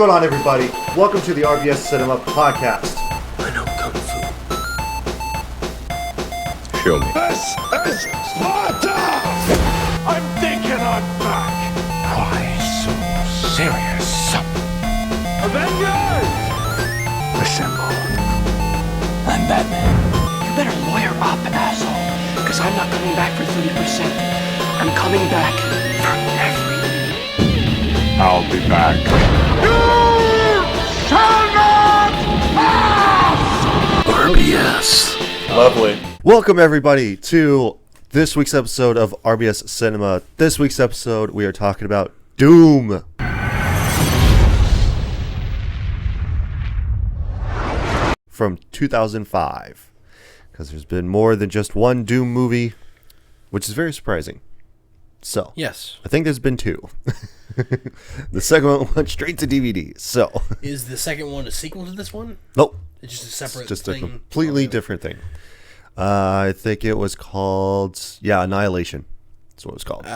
going on, everybody? Welcome to the RBS Cinema Podcast. I know Kung Fu. Show me. This is Sparta! I'm thinking I'm back. Why so serious? Avengers! Assemble. I'm Batman. You better lawyer up, asshole. Because I'm not coming back for 30%. I'm coming back for everything. I'll be back. You shall not pass! RBS. Lovely. Welcome, everybody, to this week's episode of RBS Cinema. This week's episode, we are talking about Doom. From 2005. Because there's been more than just one Doom movie, which is very surprising. So, Yes. I think there's been two. The second one went straight to DVD. So, Is the second one a sequel to this one? nope. It's just a separate Just thing? a completely different thing. I think it was called, Annihilation. That's what it was called.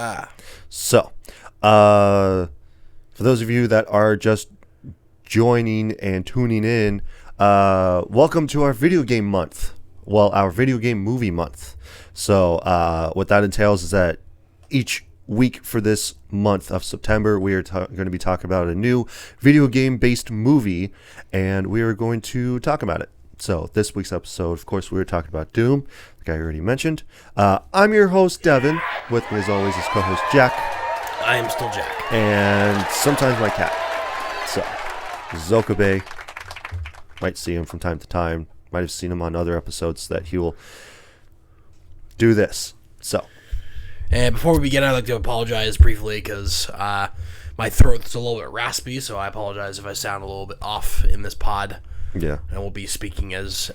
So, for those of you that are just joining and tuning in, welcome to our video game month. Well, our video game movie month. So, what that entails is that each week for this month of September, we are going to be talking about a new video game based movie, and we are going to talk about it. So this week's episode, of course, we were talking about Doom, the guy I already mentioned. I'm your host, Devin. With me, as always, is co-host Jack. I am still Jack. And sometimes my cat. So, Zokabe. Might see him from time to time. Might have seen him on other episodes that he will do this. So, And before we begin, I'd like to apologize briefly because my throat's a little bit raspy, so I apologize if I sound a little bit off in this pod. yeah. And we'll be speaking as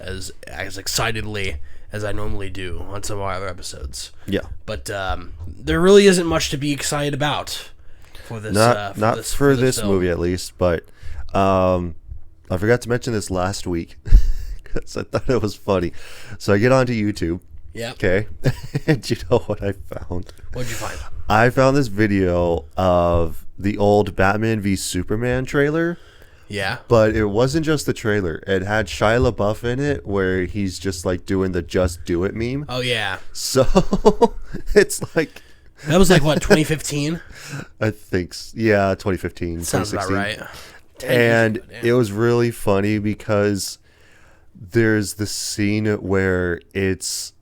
excitedly as I normally do on some of our other episodes. Yeah. But there really isn't much to be excited about for this. Not for this film. movie, at least. But I forgot to mention this last week because I thought it was funny. So I get onto YouTube. Yep. Okay. And you know what I found? What'd you find? I found this video of the old Batman v Superman trailer. Yeah. But it wasn't just the trailer. It had Shia LaBeouf in it where he's just like doing the Just Do It meme. Oh, yeah. So it's like... That was like, what, 2015? I think, 2015, Sounds about 2016. right. 10 And years ago, damn. it was really funny because there's the scene where it's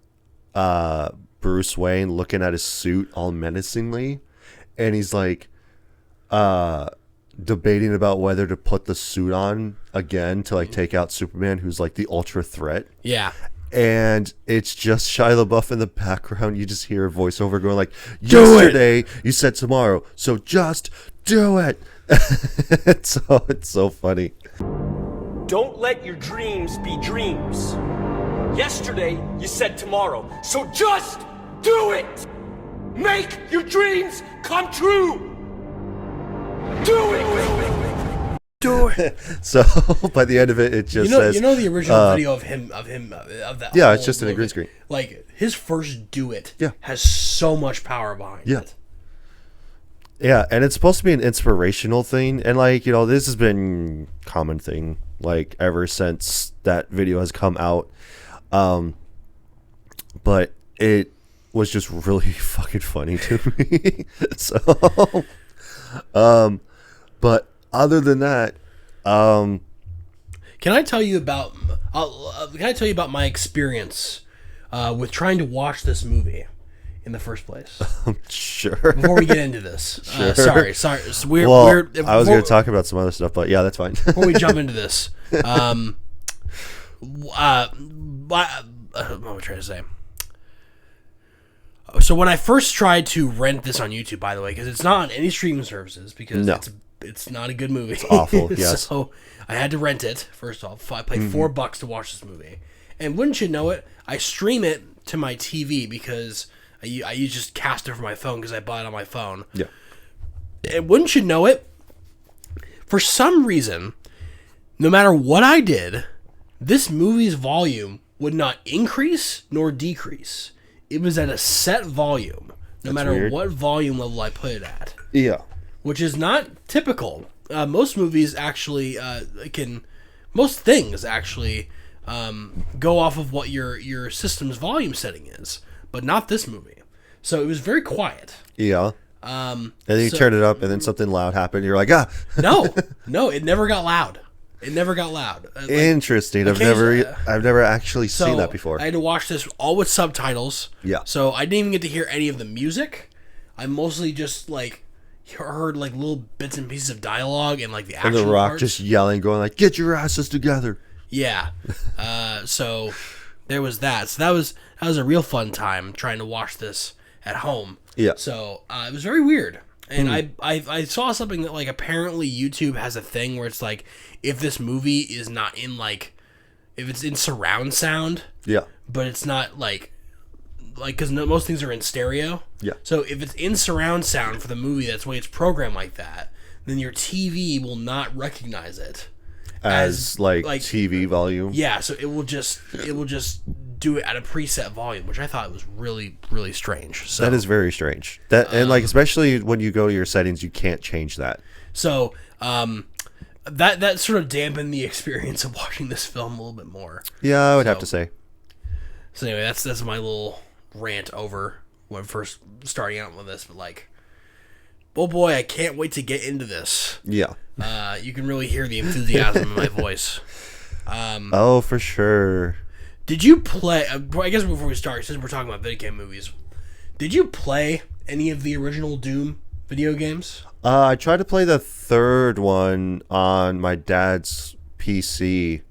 Bruce Wayne looking at his suit all menacingly, and he's like debating about whether to put the suit on again to like take out Superman, who's like the ultra threat. Yeah. And it's just Shia LaBeouf in the background. You just hear a voiceover going like, yesterday you said tomorrow, so just do it. It's so funny. Don't let your dreams be dreams. Yesterday, you said tomorrow, so just do it! Make your dreams come true! Do it! Do it. So by the end of it, it just says, You know the original video of that. yeah, whole it's just in a green movie? screen. Like his first "Do It" Yeah. has so much power behind Yeah. it. Yeah, and it's supposed to be an inspirational thing, and like, you know, this has been a common thing like ever since that video has come out. But it was just really fucking funny to me. So, but other than that, Can I tell you about? Can I tell you about my experience with trying to watch this movie in the first place? sure. Before we get into this, Sure. sorry. So we're, I was going to talk about some other stuff, but yeah, that's fine. before we jump into this. What am I trying to say? So when I first tried to rent this on YouTube, by the way, because it's not on any streaming services, because No. it's not a good movie. It's awful, yes. So I had to rent it, first off. I paid $4 to watch this movie. And wouldn't you know it, I stream it to my TV because I use just cast it from my phone because I bought it on my phone. Yeah. And wouldn't you know it, for some reason, no matter what I did, this movie's volume would not increase nor decrease. It was at a set volume, no matter weird. what volume level I put it at, Yeah. which is not typical most movies actually most things actually go off of what your system's volume setting is, but not this movie. So it was very quiet. Yeah. And then you turn it up, and then something loud happened. You're like, ah. No, it never got loud. Like, interesting. I've never actually seen that before. I had to watch this all with subtitles. Yeah. So I didn't even get to hear any of the music. I mostly just like heard like little bits and pieces of dialogue and like the action. And The Rock parts. just yelling, going like, "Get your asses together!" Yeah. So there was that. So that was a real fun time trying to watch this at home. Yeah. So it was very weird. And I saw something that like apparently YouTube has a thing where it's like if this movie is not in like if it's in surround sound, Yeah. but it's not like because most things are in stereo. Yeah. So if it's in surround sound for the movie, that's the way it's programmed like that. Then your TV will not recognize it As like TV volume. Yeah. So it will just do it at a preset volume, which I thought was really really strange. So That is very strange. That and like especially when you go to your settings, you can't change that. So that sort of dampened the experience of watching this film a little bit more. Yeah, I would have to say. So anyway, that's my little rant over when first starting out with this. But like, oh boy, I can't wait to get into this. Yeah. You can really hear the enthusiasm in my voice. Oh, for sure. Did you play? I guess before we start, since we're talking about video game movies, did you play any of the original Doom video games? I tried to play the third one on my dad's PC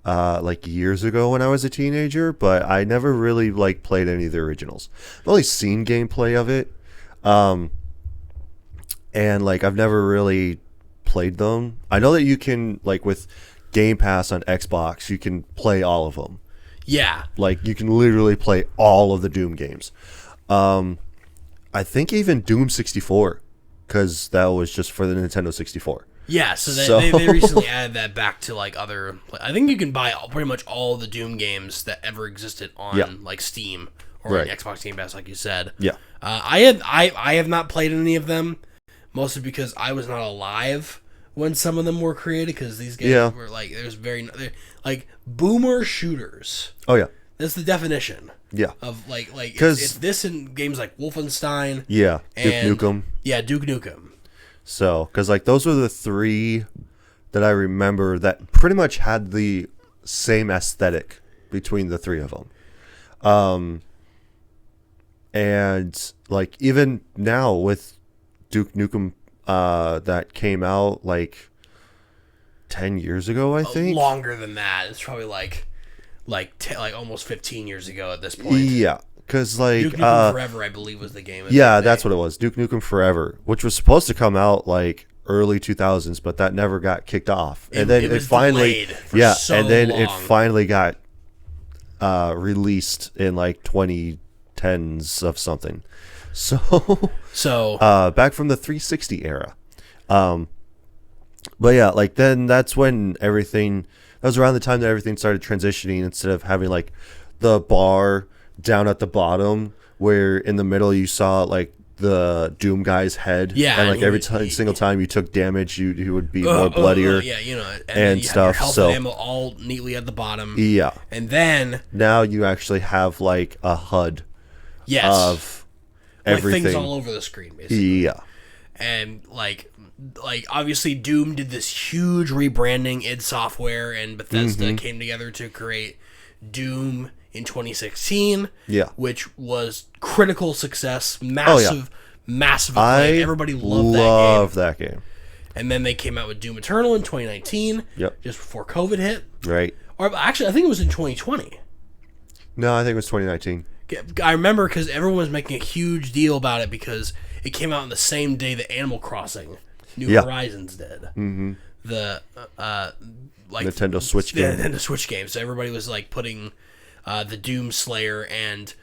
like years ago when I was a teenager, but I never really like played any of the originals. I've only seen gameplay of it, and like I've never really played them. I know that you can like with Game Pass on Xbox, you can play all of them. Yeah. Like you can literally play all of the Doom games. I think even Doom 64, because that was just for the Nintendo 64. Yeah, so they recently added that back to like other. I think you can buy pretty much all the Doom games that ever existed on like Steam or Right. Xbox Game Pass, like you said. Yeah. I have not played any of them, mostly because I was not alive when some of them were created. Because these games were like there's they're, like boomer shooters. Oh yeah. That's the definition. Yeah. Of like it's this in games like Wolfenstein. Yeah. Duke Nukem. Yeah, Duke Nukem. So, because like those were the three that I remember that pretty much had the same aesthetic between the three of them. And like even now with Duke Nukem, that came out like 10 years ago, I think. Longer than that. It's probably like almost 15 years ago at this point. Yeah. Because like Duke Nukem Forever, I believe, was the game. Yeah, that's what it was. Duke Nukem Forever, which was supposed to come out like early 2000s, but that never got kicked off. And then it finally, it finally got released in like 2010s of something. So back from the 360 era. But yeah, like then that's when everything. That was around the time that everything started transitioning. Instead of having like the bar down at the bottom, where in the middle you saw like the Doom guy's head, and like every single time you took damage, you would be more bloodier, and stuff. So ammo all neatly at the bottom, and then now you actually have like a HUD, of everything, things all over the screen, basically. And like obviously Doom did this huge rebranding. id Software and Bethesda came together to create Doom in 2016, which was critical success, massive acclaim. Everybody loved that game. And then they came out with Doom Eternal in 2019, just before COVID hit. Right. Or actually, I think it was in 2020. No, I think it was 2019. I remember because everyone was making a huge deal about it because it came out on the same day that Animal Crossing New Horizons did. Mm-hmm. The Nintendo Switch game. Nintendo Switch game. So everybody was like putting the Doom Slayer and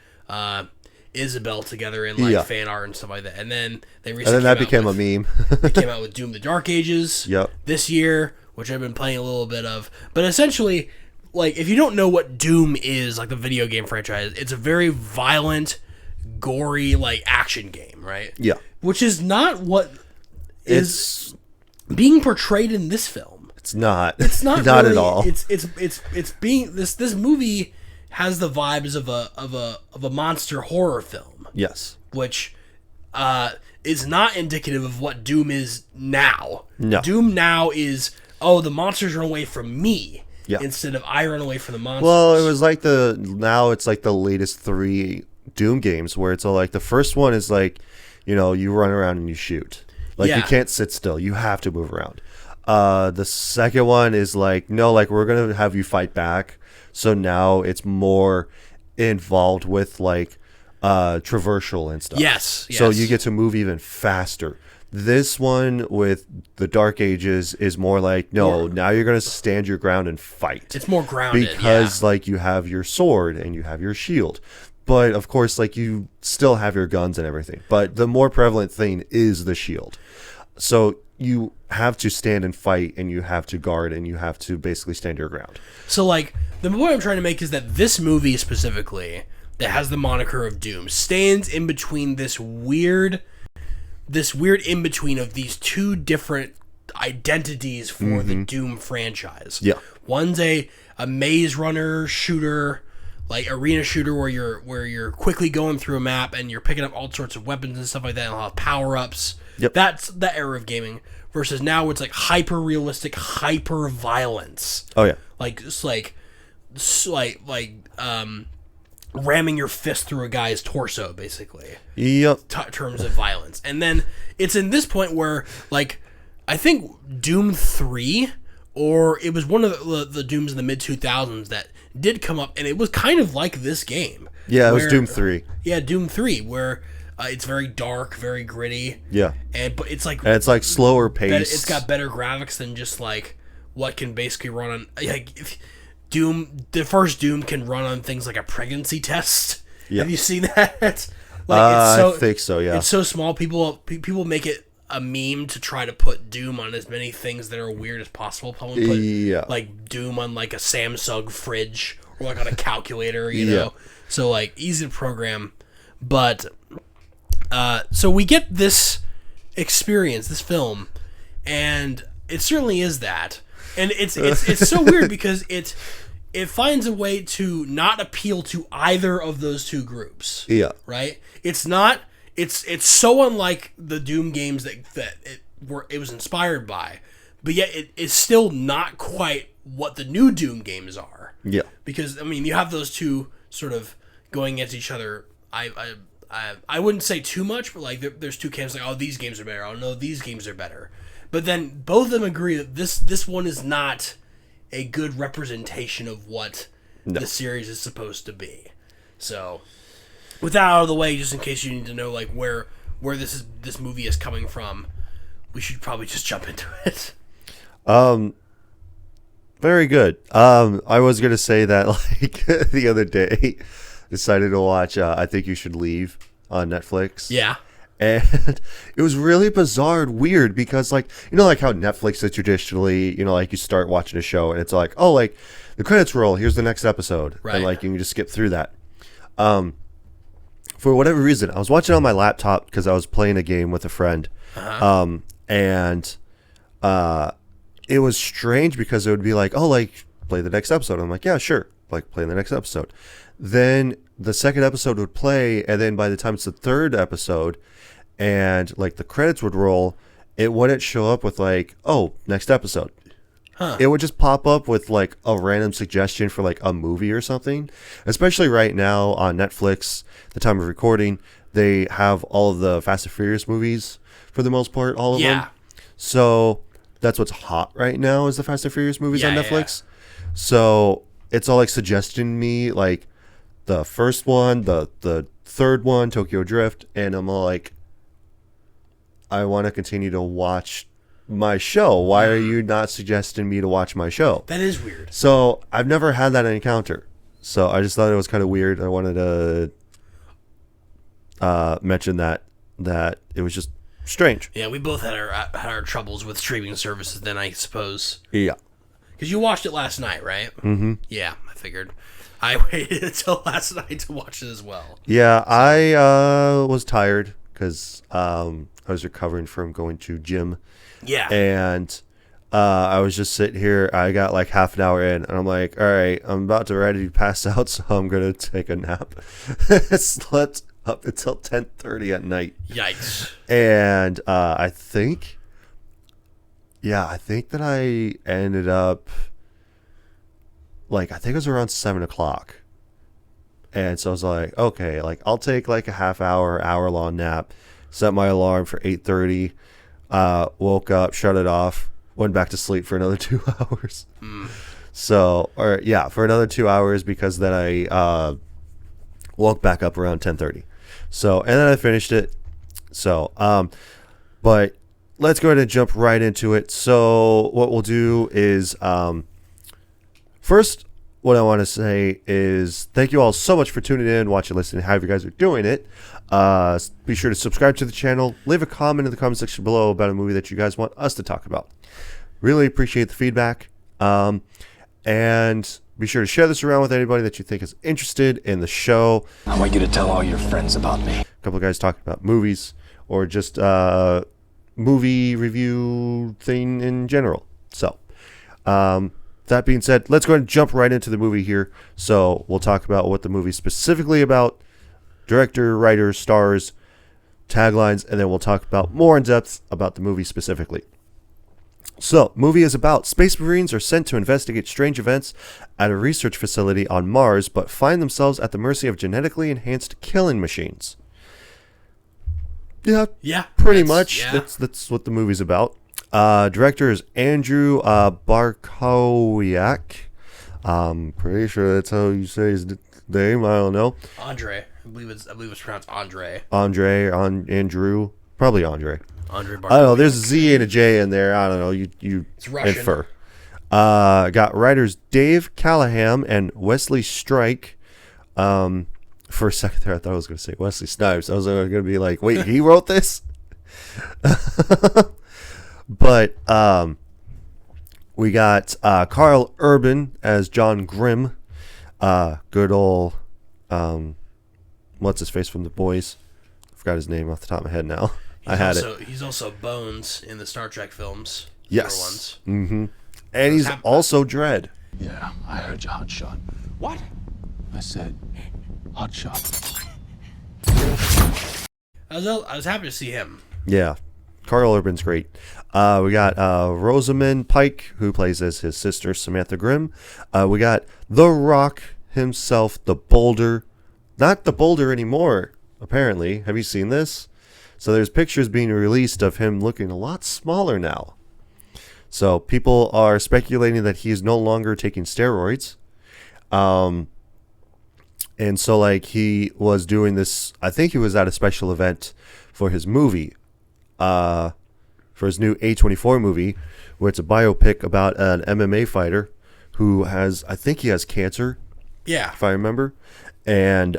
Isabel together in like fan art and stuff like that. And then they recently became a meme. They came out with Doom the Dark Ages this year, which I've been playing a little bit of. But essentially, like if you don't know what Doom is, like the video game franchise, it's a very violent, gory like action game, right? Yeah. Which is not what is being portrayed in this film. It's not. It's not not really, at all. It's being this movie has the vibes of a monster horror film. Yes. Which is not indicative of what Doom is now. No. Doom now is, the monsters run away from me. Yeah. Instead of I run away from the monsters. Well, it was like now it's like the latest 3 Doom games where it's all like the first one is like, you run around and you shoot. Like you can't sit still. You have to move around. The second one is like, no, like we're going to have you fight back. So now it's more involved with like traversal and stuff. Yes. So you get to move even faster. This one with the Dark Ages is more like, no, now you're going to stand your ground and fight. It's more grounded. Because like you have your sword and you have your shield. But of course, like you still have your guns and everything. But the more prevalent thing is the shield. So you have to stand and fight and you have to guard and you have to basically stand your ground. So like the point I'm trying to make is that this movie specifically that has the moniker of Doom stands in between this weird in between of these two different identities for the Doom franchise. Yeah. One's a maze runner shooter, like arena shooter where you're quickly going through a map and you're picking up all sorts of weapons and stuff like that and a lot of power-ups. Yep. That's that era of gaming versus now it's like hyper realistic, hyper violence. Oh yeah. Like ramming your fist through a guy's torso, basically. Yep. Terms of violence. And then it's in this point where, like, I think Doom 3, or it was one of the Dooms in the mid-2000s that did come up, and it was kind of like this game. Yeah, it was Doom 3. Yeah, Doom 3, where it's very dark, very gritty. Yeah. But it's like... And it's like slower pace. It's got better graphics than just, like, what can basically run on... Like, the first Doom can run on things like a pregnancy test. Yeah. Have you seen that? I think so, yeah. It's so small. People make it a meme to try to put Doom on as many things that are weird as possible. Someone put like Doom on like a Samsung fridge or like on a calculator, you know. So like easy to program. But so we get this experience, this film, and it certainly is that. And it's so weird because it finds a way to not appeal to either of those two groups. Yeah. Right? It's not. It's so unlike the Doom games that it was inspired by, but yet it is still not quite what the new Doom games are. Yeah. Because I mean, you have those two sort of going against each other. I wouldn't say too much, but like there's two camps like, oh, these games are better. Oh no, these games are better. But then both of them agree that this one is not a good representation of what the series is supposed to be. So, with that out of the way, just in case you need to know like where this movie is coming from, we should probably just jump into it. Very good. I was gonna say that like the other day, decided to watch I Think You Should Leave on Netflix. Yeah. And it was really bizarre and weird because, like, like how Netflix is traditionally, like you start watching a show and it's like, oh, like the credits roll, here's the next episode. Right. And like you can just skip through that. For whatever reason, I was watching on my laptop because I was playing a game with a friend. Uh-huh. And it was strange because it would be like, oh, like play the next episode. I'm like, yeah, sure. Like play the next episode. Then the second episode would play, and then by the time it's the third episode and like the credits would roll, it wouldn't show up with like, oh, next episode. Huh. It would just pop up with like a random suggestion for like a movie or something. Especially right now on Netflix, the time of recording, they have all of the Fast and Furious movies for the most part, all of them. So that's what's hot right now is the Fast and Furious movies on Netflix. Yeah. So it's all like suggesting me like the first one, the third one, Tokyo Drift, and I'm all like, I want to continue to watch my show. Why are you not suggesting me to watch my show? That is weird. So I've never had that encounter. So I just thought it was kind of weird. I wanted to mention that it was just strange. Yeah, we both had our troubles with streaming services then, I suppose. Yeah. Because you watched it last night, right? Mm-hmm. Yeah, I figured. I waited until last night to watch it as well. Yeah, I was tired because I I was recovering from going to gym. Yeah. And I was just sitting here. I got like half an hour in, and I'm like, all right, I'm about to ready to pass out, so I'm going to take a nap. Slept up until 10:30 at night. Yikes. And I think that I ended up, like, I think it was around 7 o'clock. And so I was like, okay, like, I'll take like a hour-long nap, set my alarm for 8:30, woke up, shut it off, went back to sleep for another 2 hours. So, for another 2 hours, because then I woke back up around 10:30. So, and then I finished it. So, but let's go ahead and jump right into it. So what we'll do is, first, what I want to say is thank you all so much for tuning in, watching, listening, however you guys are doing it. Be sure to subscribe to the channel. Leave a comment in the comment section below about a movie that you guys want us to talk about. Really appreciate the feedback. And be sure to share this around with anybody that you think is interested in the show. I want you to tell all your friends about me. A couple of guys talking about movies or just movie review thing in general. So, that being said, let's go ahead and jump right into the movie here. So we'll talk about what the movie's specifically about, director, writer, stars, taglines, and then we'll talk about more in depth about the movie specifically. So, movie is about Space Marines are sent to investigate strange events at a research facility on Mars, but find themselves at the mercy of genetically enhanced killing machines. Yeah, pretty much. Yeah. That's what the movie's about. Director is Andrew Barkowiak. I'm pretty sure that's how you say his name. I don't know. Andre. I believe it's pronounced Andre. Andrew. Probably Andre. Andre Barkowiak. I don't know. There's a Z and a J in there. I don't know. You It's Russian. infer. Got writers Dave Callahan and Wesley Strike. For a second there, I thought I was going to say Wesley Snipes. I was going to be like, wait, he wrote this? But we got Carl Urban as John Grimm. Good old, what's his face from The Boys? I forgot his name off the top of my head now. He's also Bones in the Star Trek films. Yes. Mm-hmm. And he's also Dredd. Yeah, I heard you, hot shot. What? I said, hot shot. I was happy to see him. Yeah. Carl Urban's great. We got Rosamund Pike, who plays as his sister, Samantha Grimm. We got The Rock himself, the Boulder. Not the Boulder anymore, apparently. Have you seen this? So there's pictures being released of him looking a lot smaller now. So people are speculating that he is no longer taking steroids. And so, like, he was doing this, I think he was at a special event for his movie, for his new A24 movie, where it's a biopic about an MMA fighter who has, I think he has cancer. Yeah. If I remember. And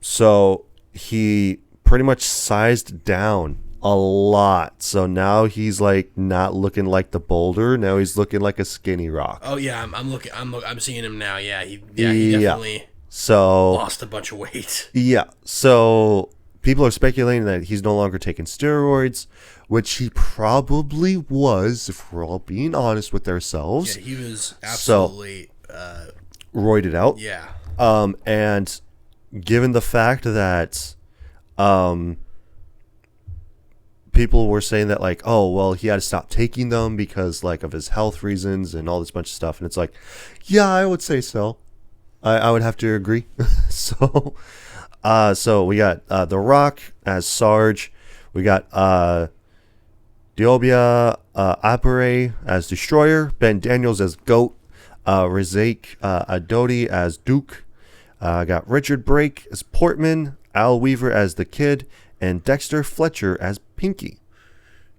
so he pretty much sized down a lot. So now he's like not looking like the Boulder. Now he's looking like a skinny Rock. Oh yeah, I'm seeing him now. Yeah, he definitely lost a bunch of weight. Yeah. So people are speculating that he's no longer taking steroids, which he probably was, if we're all being honest with ourselves. Yeah, he was absolutely roided out. Yeah. And given the fact that people were saying that, like, oh, well, he had to stop taking them because, like, of his health reasons and all this bunch of stuff. And it's like, yeah, I would say so. I would have to agree. So we got The Rock as Sarge. We got Diobia Apare as Destroyer. Ben Daniels as Goat. Rizek Adoti as Duke. Got Richard Brake as Portman. Al Weaver as the Kid. And Dexter Fletcher as Pinky.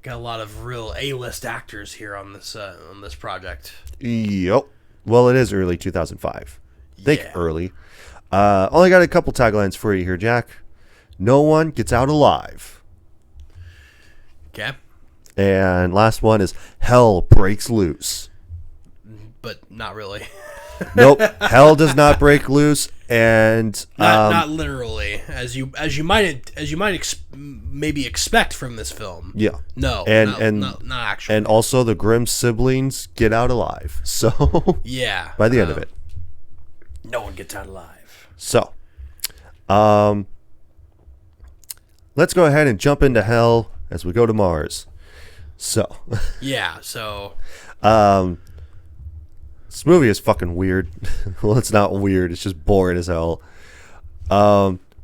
Got a lot of real A-list actors here on this project. Yep. Well, it is early 2005. Think early. Only got a couple taglines for you here, Jack. No one gets out alive. Okay. And last one is Hell breaks loose. But not really. Nope. Hell does not break loose, and Not literally, as you might maybe expect from this film. yeah. No, And not actually. and also the Grimm siblings get out alive. So yeah, by the end of it. no one gets out alive. So, let's go ahead and jump into hell as we go to Mars. So, Yeah, so this movie is fucking weird. Well, it's not weird. It's just boring as hell.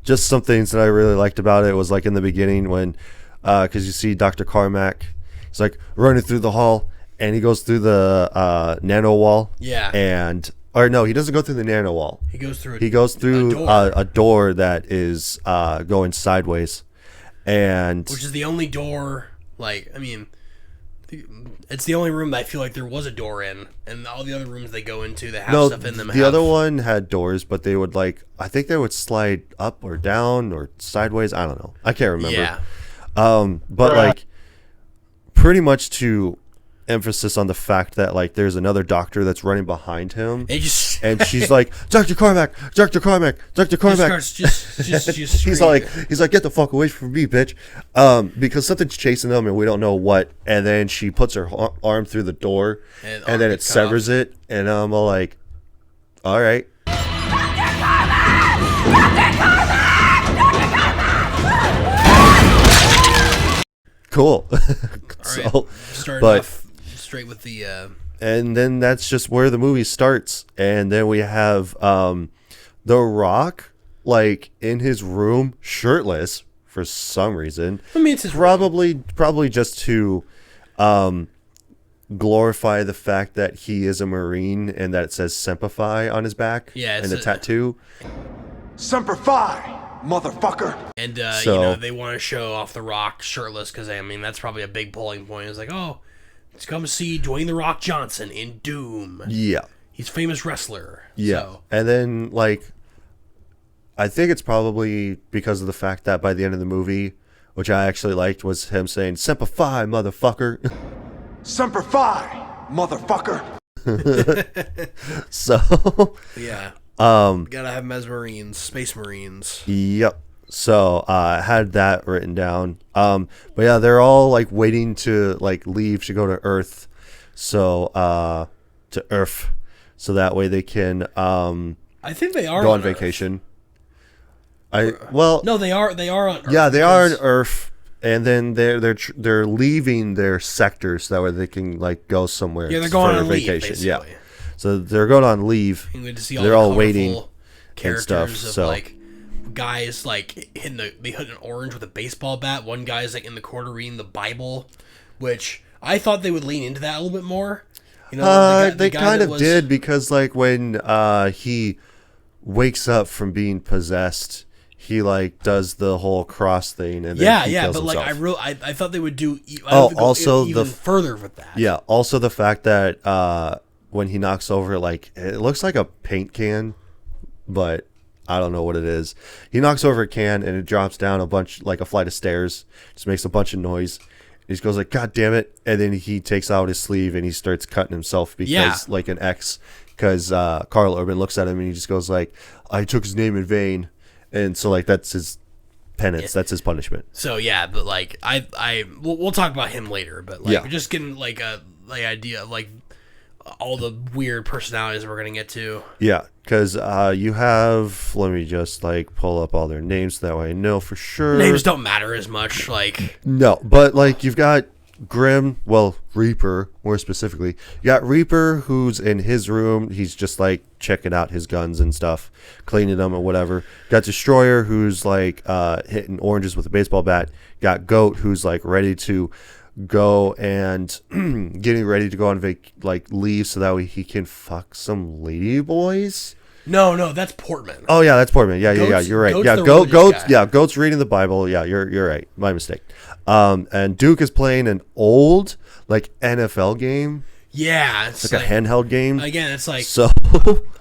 Just some things that I really liked about it was like in the beginning when, because you see Dr. Carmack, he's like running through the hall and he goes through the nano wall. Yeah. Or no, he doesn't go through the nano wall. he goes through. He goes through door. a door that is going sideways, and Which is the only door. Like, I mean, it's the only room that I feel like there was a door in, and all the other rooms they go into that have no, stuff in them. the other one had doors, but they would I think they would slide up or down or sideways. I don't know. I can't remember. Yeah. But like, pretty much to emphasis on the fact that like there's another doctor that's running behind him. It just And she's like, Dr. Carmack, Dr. Carmack, Dr. Carmack. just He's like, get the fuck away from me, bitch. Because something's chasing them and we don't know what. And then she puts her arm through the door And and then arm it gets cut severs it. And I'm all like, all right. Cool. All right. Started but- off straight with the. And then that's just where the movie starts. And then we have The Rock, like, in his room, shirtless for some reason. I mean, it's his room. Probably just to glorify the fact that he is a Marine and that it says Semper on his back. Yeah, and it's the a- tattoo. Semper Fi, motherfucker. And So- they want to show off The Rock shirtless because I mean that's probably a big pulling point. It's like, oh, let's come see Dwayne The Rock Johnson in Doom. Yeah. He's a famous wrestler. Yeah. So, And then, like, I think it's probably because of the fact that by the end of the movie, which I actually liked, was him saying, Semper Fi, motherfucker. Semper Fi, motherfucker. So, yeah. Gotta have Marines, Space Marines. yep. So, I had that written down. But yeah, they're all, like, waiting to, like, leave to go to Earth. So, to Earth. So that way they can, I think they are go on Earth. vacation. Well, No, they are on Earth. yeah, they are on because- Earth, and then they're leaving their sector so that way they can like go somewhere. Yeah, they're going for on leave, vacation. Yeah, basically. so they're going on leave. You get to see all They're the all colorful waiting characters stuff, of so- like guys like they hit an orange with a baseball bat. One guy's like in the corner reading the Bible, which I thought they would lean into that a little bit more. You know, They kind of did because like when he wakes up from being possessed, he like does the whole cross thing and then he kills but like himself. I thought they would do. Also even the further with that. Yeah. Also, the fact that when he knocks over, like it looks like a paint can, but I don't know what it is. He knocks over a can and it drops down like a flight of stairs. Just makes a bunch of noise. He just goes like, "God damn it!" And then he takes out his sleeve and he starts cutting himself because like an X. Because Carl Urban looks at him and he just goes like, "I took his name in vain," and so like that's his penance. That's his punishment. So yeah, but like we'll talk about him later. But like Yeah. we're just getting like a idea of like all the weird personalities we're gonna get to. Yeah, because you have. Let me just like pull up all their names so that way I know for sure. Names don't matter as much. Like No, but like you've got Grim, well, Reaper more specifically. You got Reaper who's in his room. He's just like checking out his guns and stuff, cleaning them or whatever. Got Destroyer who's like hitting oranges with a baseball bat. Got Goat who's like ready to go and getting ready to go on leave so that way he can fuck some lady boys. no, that's Portman. Oh yeah, that's Portman. Yeah, Goat's- you're right. Goat's Yeah, the Goat's religious guy. yeah, Goat's reading the Bible. Yeah, you're right. My mistake. And Duke is playing an old like NFL game, Yeah, it's like a handheld game. Again, it's like So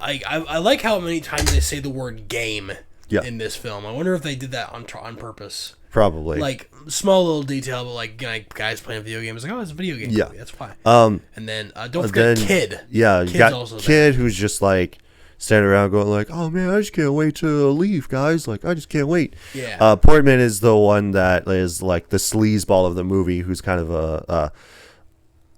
I like how many times they say the word game Yeah. in this film. I wonder if they did that on purpose. Probably. Like, small little detail, but like guys playing video games, like, oh, it's a video game. Yeah. Movie. That's fine. And then don't forget Kid. Yeah, you Kid's got also Kid who's just like standing around going like, "Oh man, I just can't wait to leave, guys! Like, I just can't wait." Yeah. Portman is the one that is like the sleazeball of the movie, who's kind of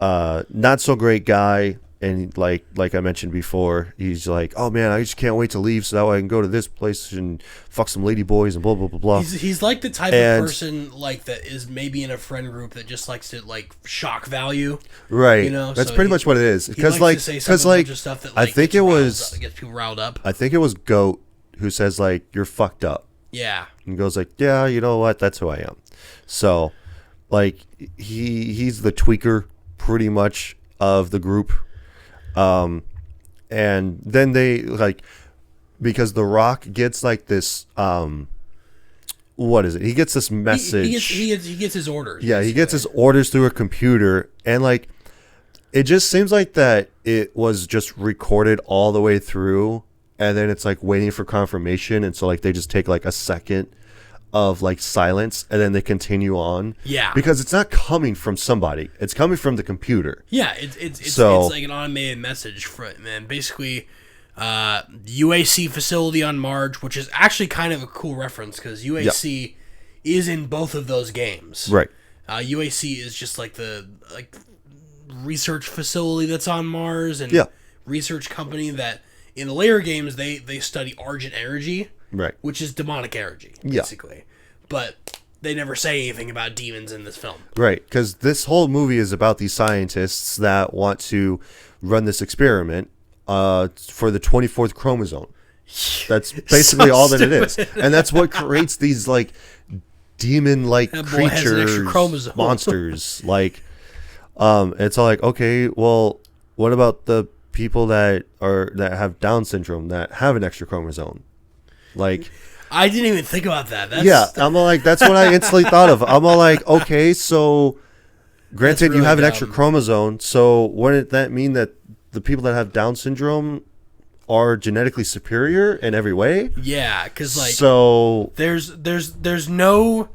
a not so great guy, and like I mentioned before, he's like, "Oh man, I just can't wait to leave so that way I can go to this place and fuck some lady boys and blah blah blah blah." He's like the type of person like that is maybe in a friend group that just likes to like shock value. Right. You know, that's so pretty much what it is. Because stuff that, I think it was gets people riled up. I think it was Goat who says like, "You're fucked up." Yeah. And goes like, "Yeah, you know what? That's who I am." So, like, he's the tweaker pretty much of the group. And then they like, because The Rock gets like this, what is it? He gets this message. He gets his orders. Yeah, basically. he gets his orders through a computer, and like, it just seems like that it was just recorded all the way through, and then it's like waiting for confirmation, and so like they just take like a second of like silence, and then they continue on. Yeah, because it's not coming from somebody; it's coming from the computer. Yeah, it's like an automated message from, man. Basically, UAC facility on Mars, which is actually kind of a cool reference because UAC is in both of those games. Right. UAC is just like the research facility that's on Mars, and research company that in the later games they study Argent energy. Right. Which is demonic energy, basically. Yeah. But they never say anything about demons in this film. Right, because this whole movie is about these scientists that want to run this experiment for the 24th chromosome. That's basically all that it is. And that's what creates these, like, demon-like creatures, monsters. Like, it's all like, okay, well, what about the people that have Down syndrome that have an extra chromosome? Like, I didn't even think about that. I'm all like, that's what I instantly thought of. I'm all like, okay, so granted really you have an extra chromosome, so wouldn't that mean that the people that have Down syndrome are genetically superior in every way? Yeah, because like, so there's no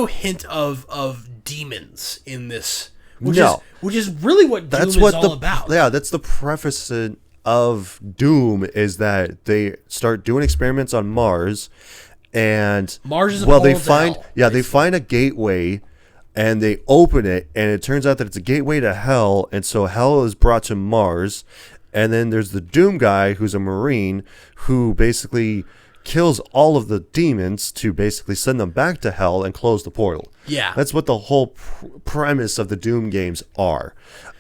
hint of demons in this, which is really what Doom is all about. Yeah, that's the preface of Doom, is that they start doing experiments on Mars, and Mars is they find they find a gateway, and they open it, and it turns out that it's a gateway to hell, and so hell is brought to Mars, and then there's the Doom guy who's a Marine who basically kills all of the demons to basically send them back to hell and close the portal. Yeah, that's what the whole premise of the Doom games are.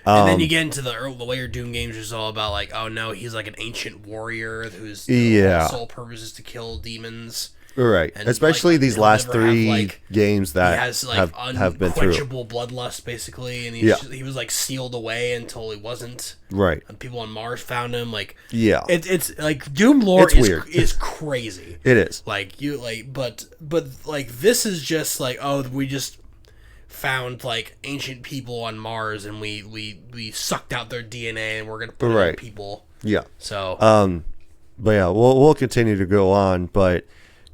And then you get into the later Doom games, which is all about like, oh no, he's like an ancient warrior whose sole purpose is to kill demons. Right, and especially these last three games that have been through. Unquenchable bloodlust, basically, and he was like sealed away until he wasn't. Right, and people on Mars found him. Like, it's like Doom lore is crazy. It is but like this is just like, oh, we just found like ancient people on Mars, and we sucked out their DNA, and we're gonna put it in people. Yeah. So but yeah, we'll continue to go on, but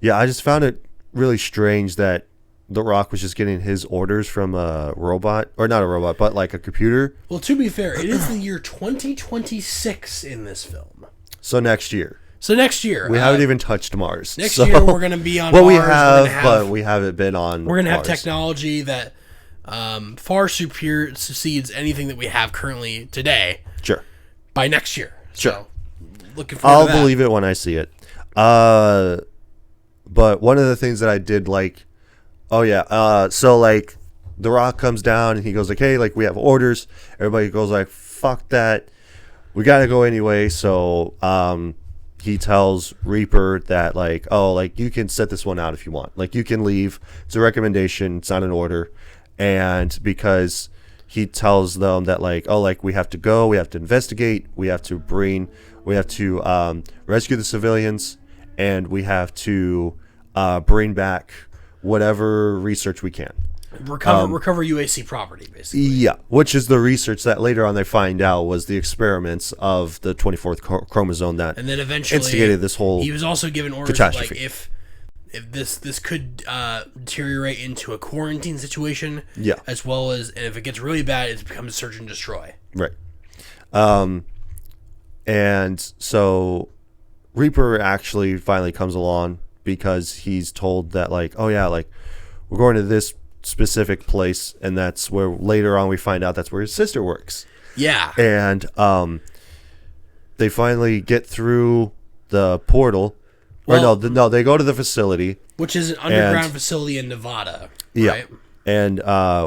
yeah, I just found it really strange that The Rock was just getting his orders from a robot, or not a robot, but like a computer. Well, to be fair, it is the year 2026 in this film. So next year. We haven't even touched Mars. Next year we're going to be on Mars. Well, we haven't been on We're going to have technology that far succeeds anything that we have currently today. Sure. By next year. Sure. So, looking forward to that. I'll believe it when I see it. But one of the things that I did like, so like The Rock comes down and he goes like, hey, like we have orders. Everybody goes like, fuck that. We got to go anyway. So he tells Reaper that like, oh, like you can set this one out if you want. Like you can leave. It's a recommendation. It's not an order. And because he tells them that like, oh, like we have to go. We have to investigate. We have to rescue the civilians. And we have to bring back whatever research we can. Recover UAC property, basically. Yeah, which is the research that later on they find out was the experiments of the 24th chromosome that and then eventually instigated this whole he was also given orders catastrophe. Like if this could deteriorate into a quarantine situation. Yeah. As well as, and if it gets really bad, it becomes search and destroy. Right. And so Reaper actually finally comes along because he's told that, like, oh yeah, like, we're going to this specific place, and that's where later on we find out that's where his sister works. Yeah. And they finally get through the portal. Well, No, they go to the facility. Which is an underground facility in Nevada. Yeah. Right? And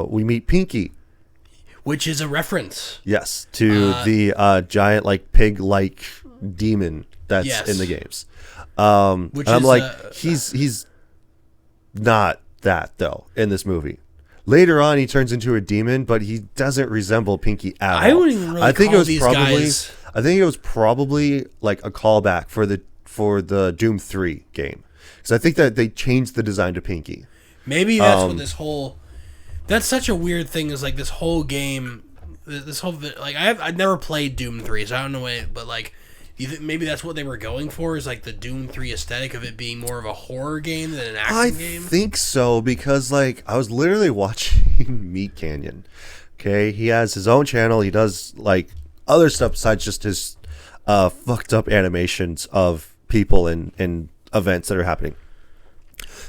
we meet Pinky. Which is a reference. Yes, to the giant, like, pig-like demon that's Yes. in the games. Which and I'm is, like, he's not that, though, in this movie. Later on, he turns into a demon, but he doesn't resemble Pinky at all. I wouldn't even really call these guys... I think it was probably like a callback for the Doom 3 game. Because I think that they changed the design to Pinky. Maybe that's what this whole... That's such a weird thing, is like this whole game... This whole... Like, I've never played Doom 3, so I don't know it, but like... You think maybe that's what they were going for, is like the Doom 3 aesthetic of it being more of a horror game than an action game? I think so, because like I was literally watching Meat Canyon. Okay, he has his own channel. He does like other stuff besides just his fucked up animations of people and events that are happening.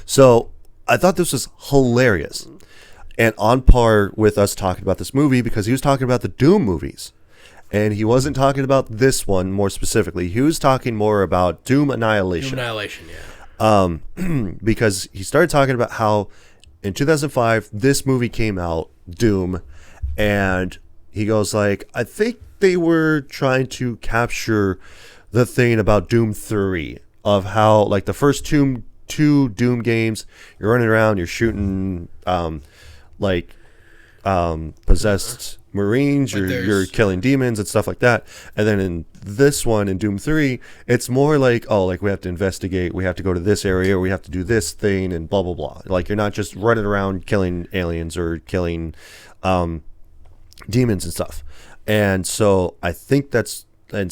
So I thought this was hilarious and on par with us talking about this movie, because he was talking about the Doom movies. And he wasn't talking about this one more specifically. He was talking more about Doom Annihilation. Doom Annihilation, yeah. Because he started talking about how in 2005 this movie came out, Doom, and he goes like, I think they were trying to capture the thing about Doom 3, of how like the first two Doom games, you're running around, you're shooting possessed Marines, Like you're killing demons and stuff like that. And then in this one, in Doom 3, it's more like, oh, like we have to investigate, we have to go to this area, or we have to do this thing, and blah blah blah. Like you're not just running around killing aliens or killing demons and stuff. And so I think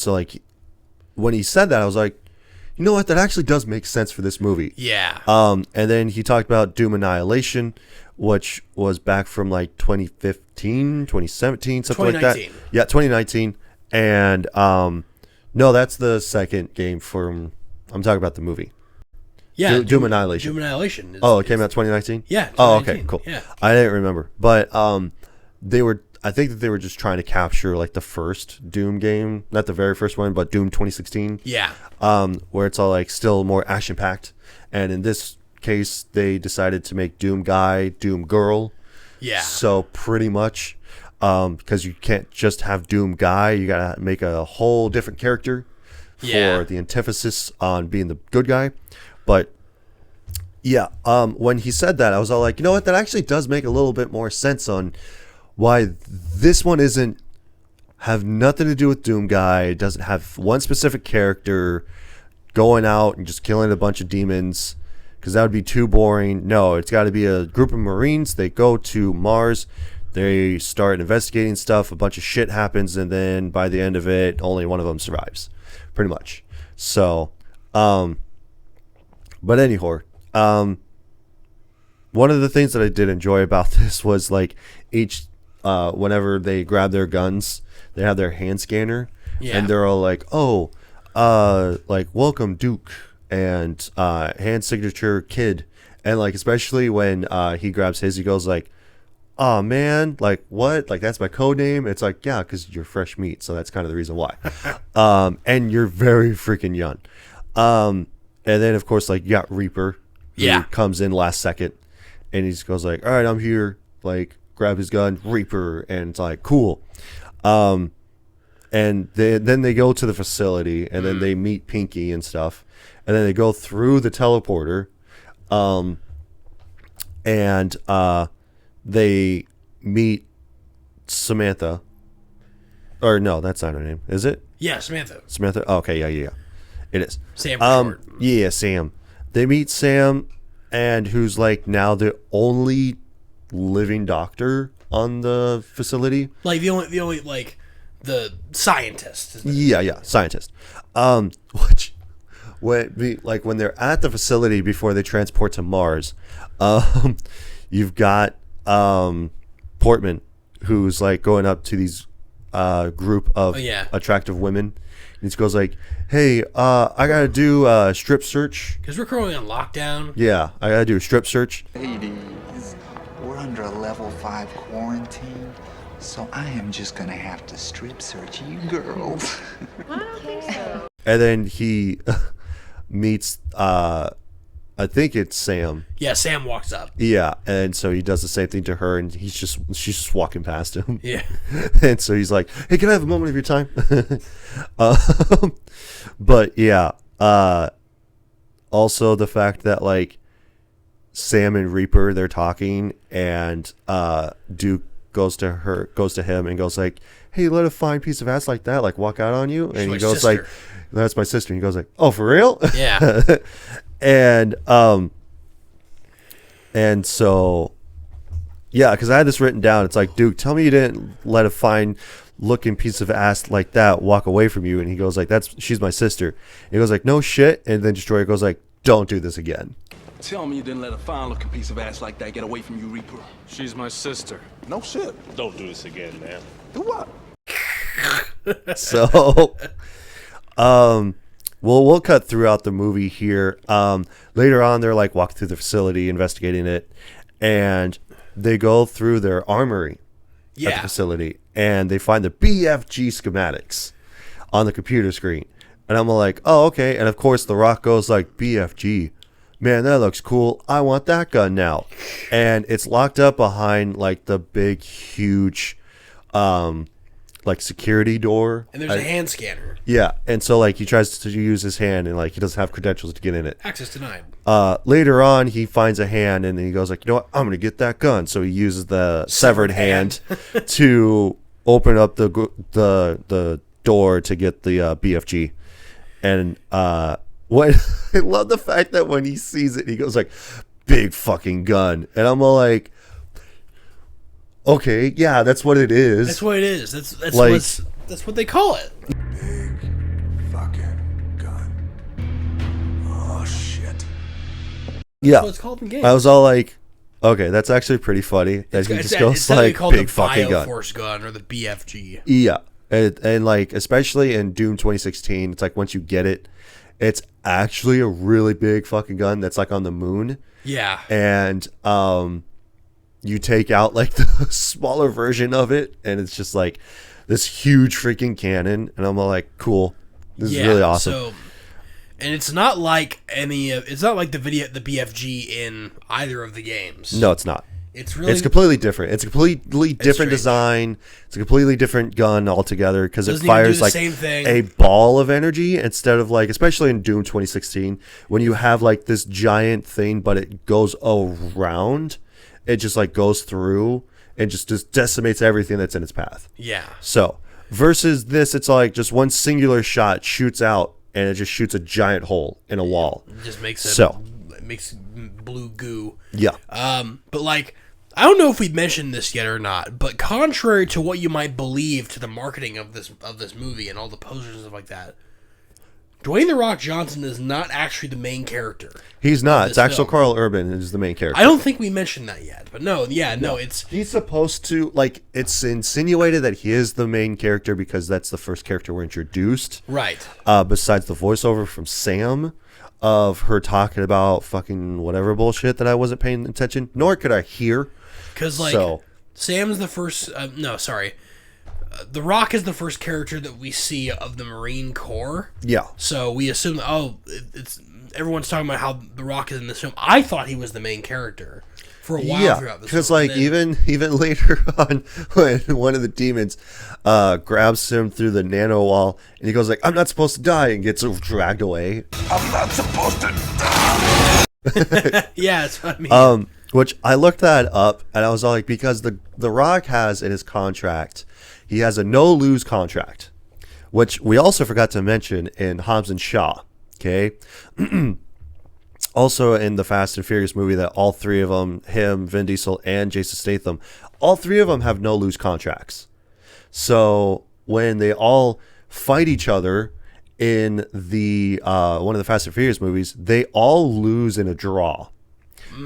like when he said that, I was like, you know what, that actually does make sense for this movie. Yeah. And then he talked about Doom Annihilation, which was back from like 2015, 2017, something like that. Yeah, 2019. And no, that's the second game from, I'm talking about the movie. Yeah. Doom Annihilation. Doom Annihilation. It came out 2019? Yeah. Oh, okay, cool. Yeah. I didn't remember. But I think that they were just trying to capture like the first Doom game, not the very first one, but Doom 2016. Yeah. Where it's all like still more action packed. And in this case, they decided to make Doom Guy, Doom Girl. Yeah. So pretty much, because you can't just have Doom Guy, you gotta make a whole different character for the antithesis on being the good guy. But yeah, when he said that, I was all like, you know what, that actually does make a little bit more sense on why this one isn't have nothing to do with Doom Guy. It doesn't have one specific character going out and just killing a bunch of demons, because that would be too boring. No, it's got to be a group of Marines. They go to Mars. They start investigating stuff. A bunch of shit happens, and then by the end of it, only one of them survives, pretty much. So, but anyhow, one of the things that I did enjoy about this was like each, whenever they grab their guns, they have their hand scanner, and they're all like, oh, like welcome Duke, and hand signature Kid, and like especially when he grabs his, he goes like, oh man, like what, like that's my code name. It's like, yeah, because you're fresh meat, so that's kind of the reason why. And you're very freaking young. And then of course like you got Reaper, who comes in last second, and he just goes like, all right, I'm here, like grab his gun, Reaper, and it's like cool. And then they go to the facility, and then they meet Pinky and stuff, and then they go through the teleporter, and they meet Samantha. Or no, that's not her name, is it? Yeah, Samantha. Samantha. Oh, okay, yeah, it is. Sam. For short. Yeah, Sam. They meet Sam, and who's like now the only living doctor on the facility. Like the only like the scientist. Yeah, scientist. when they're at the facility before they transport to Mars, you've got Portman, who's like going up to these group of attractive women. And he goes like, "Hey, I gotta do a strip search because we're currently on lockdown." Yeah, I gotta do a strip search. Ladies, we're under a level 5 quarantine, so I am just gonna have to strip search you girls. I don't think so. And then he meets, I think it's Sam. Yeah, Sam walks up. Yeah, and so he does the same thing to her, and she's just walking past him. Yeah. And so he's like, "Hey, can I have a moment of your time?" But yeah, also the fact that like Sam and Reaper, they're talking, and Duke goes to him and goes like, "Hey, let a fine piece of ass like that like walk out on you," and he goes sister. like, "That's my sister." And he goes like, "Oh, for real?" Yeah. And so, yeah, because I had this written down. It's like, "Duke, tell me you didn't let a fine looking piece of ass like that walk away from you." And he goes like, "She's my sister." And he goes like, "No shit." And then Destroyer goes like, "Don't do this again." Tell me you didn't let a fine-looking piece of ass like that get away from you, Reaper. She's my sister. No shit. Don't do this again, man. Do what? So, we'll cut throughout the movie here. Later on, they're like walking through the facility, investigating it, and they go through their armory at the facility, and they find the BFG schematics on the computer screen. And I'm like, "Oh, okay." And of course, The Rock goes like, "BFG, man, that looks cool. I want that gun now." And it's locked up behind like the big, huge, like security door. And there's a hand scanner. Yeah, and so like he tries to use his hand, and like he doesn't have credentials to get in it. Access denied. Later on, he finds a hand, and then he goes like, "You know what? I'm gonna get that gun." So he uses the severed hand to open up the door to get the BFG. And what I love the fact that when he sees it, he goes like, "Big fucking gun," and I'm all like, "Okay, yeah, that's what it is. That's what it is. That's like, that's what they call it." Big fucking gun. Oh, shit. Yeah, That's what it's called in games. I was all like, "Okay, that's actually pretty funny." That he just goes like, "Big fucking gun." Force gun or the BFG. Yeah, and like especially in Doom 2016, it's like once you get it, it's actually a really big fucking gun that's like on the moon. Yeah. And you take out like the smaller version of it, and it's just like this huge freaking cannon, and I'm all like, "Cool, this is really awesome." So, and it's not like it's not like the BFG in either of the games. No, it's not. It's completely different. It's a completely different design. It's a completely different gun altogether because it fires like a ball of energy instead of like, especially in Doom 2016, when you have like this giant thing, but it goes around. It just like goes through and just decimates everything that's in its path. Yeah. So versus this, it's like just one singular shot shoots out and it just shoots a giant hole in a wall. It just makes it makes blue goo. Yeah. But like, I don't know if we've mentioned this yet or not, but contrary to what you might believe to the marketing of this movie and all the posters and stuff like that, Dwayne "The Rock" Johnson is not actually the main character. He's not. It's actually Carl Urban is the main character. I don't think we mentioned that yet, but no, it's... He's supposed to, like, it's insinuated that he is the main character because that's the first character we're introduced. Right. Besides the voiceover from Sam of her talking about fucking whatever bullshit that I wasn't paying attention, nor could I hear. Because, like, Sam's the first... The Rock is the first character that we see of the Marine Corps. Yeah. So we assume, it's everyone's talking about how The Rock is in this film. I thought he was the main character for a while throughout this film. Because, like, even later on, when one of the demons grabs him through the nano wall, and he goes like, "I'm not supposed to die," and gets dragged away. I'm not supposed to die. Yeah, that's what I mean. Which I looked that up, and I was all like, because the Rock has in his contract, he has a no-lose contract, which we also forgot to mention in Hobbs and Shaw, okay? Also in the Fast and Furious movie that all three of them, him, Vin Diesel, and Jason Statham, all three of them have no-lose contracts. So when they all fight each other in the one of the Fast and Furious movies, they all lose in a draw.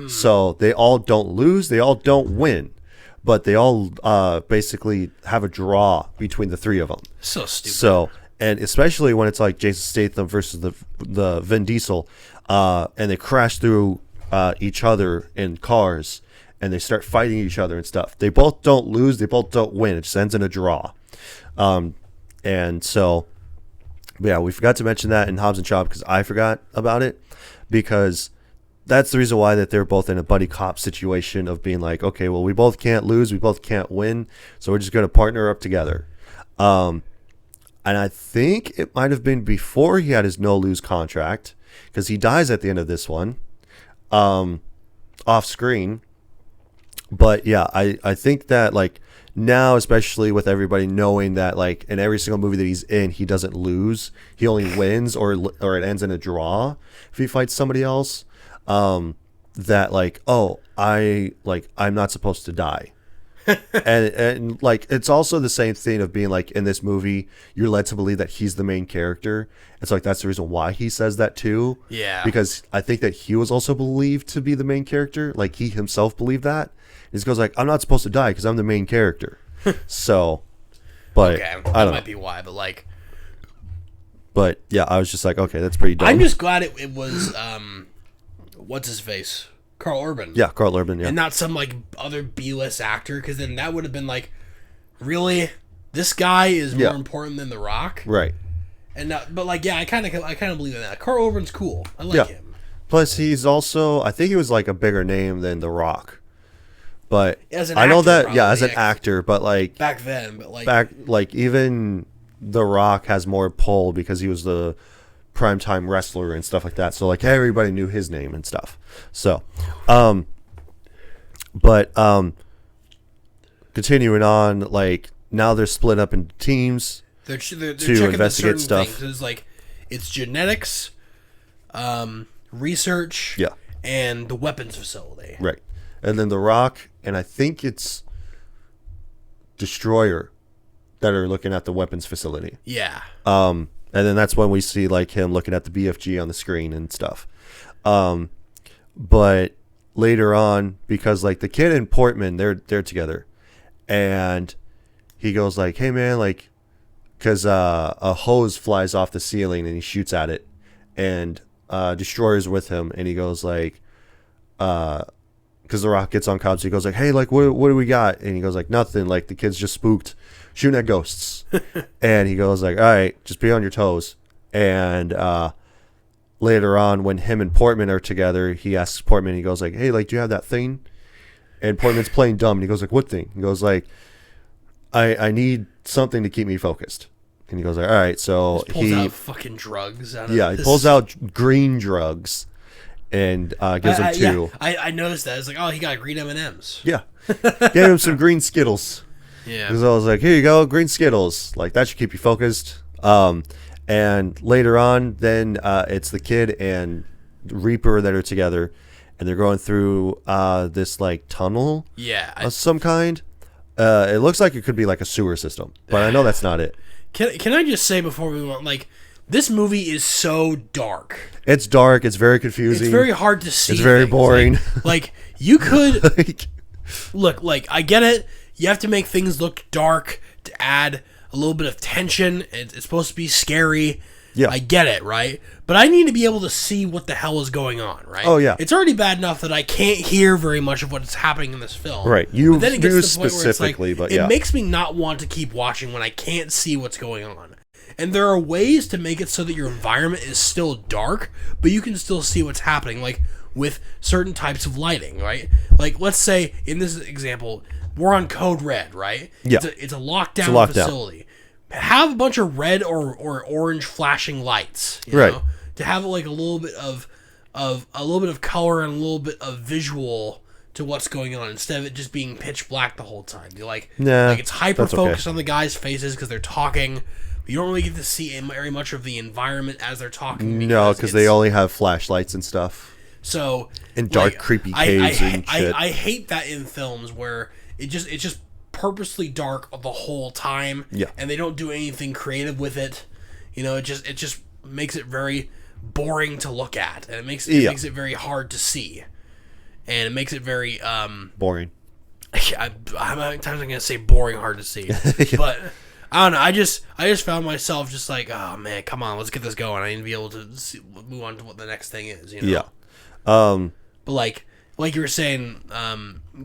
So they all don't lose, they all don't win, but they all basically have a draw between the three of them. So stupid. So, and especially when it's like Jason Statham versus the Vin Diesel, and they crash through each other in cars, and they start fighting each other and stuff. They both don't lose, they both don't win. It just ends in a draw. And so, yeah, we forgot to mention that in Hobbs and Shaw because I forgot about it, because that's the reason why that they're both in a buddy cop situation of being like, okay, well, we both can't lose, we both can't win, so we're just going to partner up together. And I think it might have been before he had his no-lose contract, because he dies at the end of this one, off screen. But yeah, I think that like now, especially with everybody knowing that like in every single movie that he's in, he doesn't lose, he only wins, or it ends in a draw if he fights somebody else. That like, oh, I'm not supposed to die. and like it's also the same thing of being like in this movie you're led to believe that he's the main character. It's like that's the reason why he says that too. Yeah. Because I think that he was also believed to be the main character. Like he himself believed that. He goes like, I'm not supposed to die because I'm the main character. So, but okay, I don't that know. might be why. But like, but yeah, I was just like, okay, that's pretty dumb. I'm just glad it was what's his face, Carl Urban. Yeah, Carl Urban. Yeah, and not some like other B-list actor, because then that would have been like, really, this guy is more important than The Rock, right? And but like, yeah, I kind of believe in that. Carl Urban's cool. I like him. Plus, he's also, I think he was like a bigger name than The Rock. But as an I know actor, that, probably, yeah, as an actor, but like back then, but like even The Rock has more pull because he was the primetime wrestler and stuff like that. So like everybody knew his name and stuff. So, but continuing on, like now they're split up into teams they're to investigate stuff. Things. It's like it's genetics, research, and the weapons facility. Right. And then The Rock, and I think it's Destroyer that are looking at the weapons facility. Yeah. And then that's when we see like him looking at the BFG on the screen and stuff. But later on, because like the kid and Portman, they're together, and he goes like, "Hey man, like," because a hose flies off the ceiling and he shoots at it, and Destroyer's with him, and he goes like, because The Rock gets on Cobbs, he goes like, "Hey, like, what do we got?" And he goes like, "Nothing. Like, the kid's just spooked, shooting at ghosts." And he goes like, "All right, just be on your toes." And later on, when him and Portman are together, he asks Portman, he goes like, "Hey, like, do you have that thing?" And Portman's playing dumb, and he goes like, "What thing?" He goes like, I need something to keep me focused." And he goes like, "All right." So he pulls out fucking drugs out of he pulls out green drugs. And gives him two. Yeah, I noticed that. It's like, oh, he got green M&Ms. Yeah. Gave him some green Skittles. Yeah. Because I was like, here you go, green Skittles. Like, that should keep you focused. And later on, then it's the kid and Reaper that are together. And they're going through this, like, tunnel of some kind. It looks like it could be, like, a sewer system. But I know that's not it. Can I just say before we went, like, this movie is so dark. It's dark. It's very confusing. It's very hard to see. It's very boring. Like you could look. Like I get it. You have to make things look dark to add a little bit of tension. It's supposed to be scary. Yeah, I get it, right? But I need to be able to see what the hell is going on, right? Oh yeah. It's already bad enough that I can't hear very much of what's happening in this film. Right. You but then it gets do to the point specifically, where it's like, but yeah, it makes me not want to keep watching when I can't see what's going on. And there are ways to make it so that your environment is still dark, but you can still see what's happening, like with certain types of lighting, right? Like, let's say, in this example, we're on Code Red, right? Yeah. It's a lockdown facility. Have a bunch of red or orange flashing lights, you know? To have like a little bit of color and a little bit of visual to what's going on, instead of it just being pitch black the whole time. You're like, like it's hyper focused on the guys' faces because they're talking. You don't really get to see very much of the environment as they're talking. No, because they only have flashlights and stuff. So in dark, like, creepy caves and shit. I hate that in films where it's just purposely dark the whole time. Yeah, and they don't do anything creative with it. You know, it just makes it very boring to look at, and it makes it very hard to see, and it makes it very boring. How many times I'm gonna say boring, hard to see, but I don't know. I just found myself just like, oh man, come on, let's get this going. I need to be able to move on to what the next thing is. You know? Yeah. But like you were saying,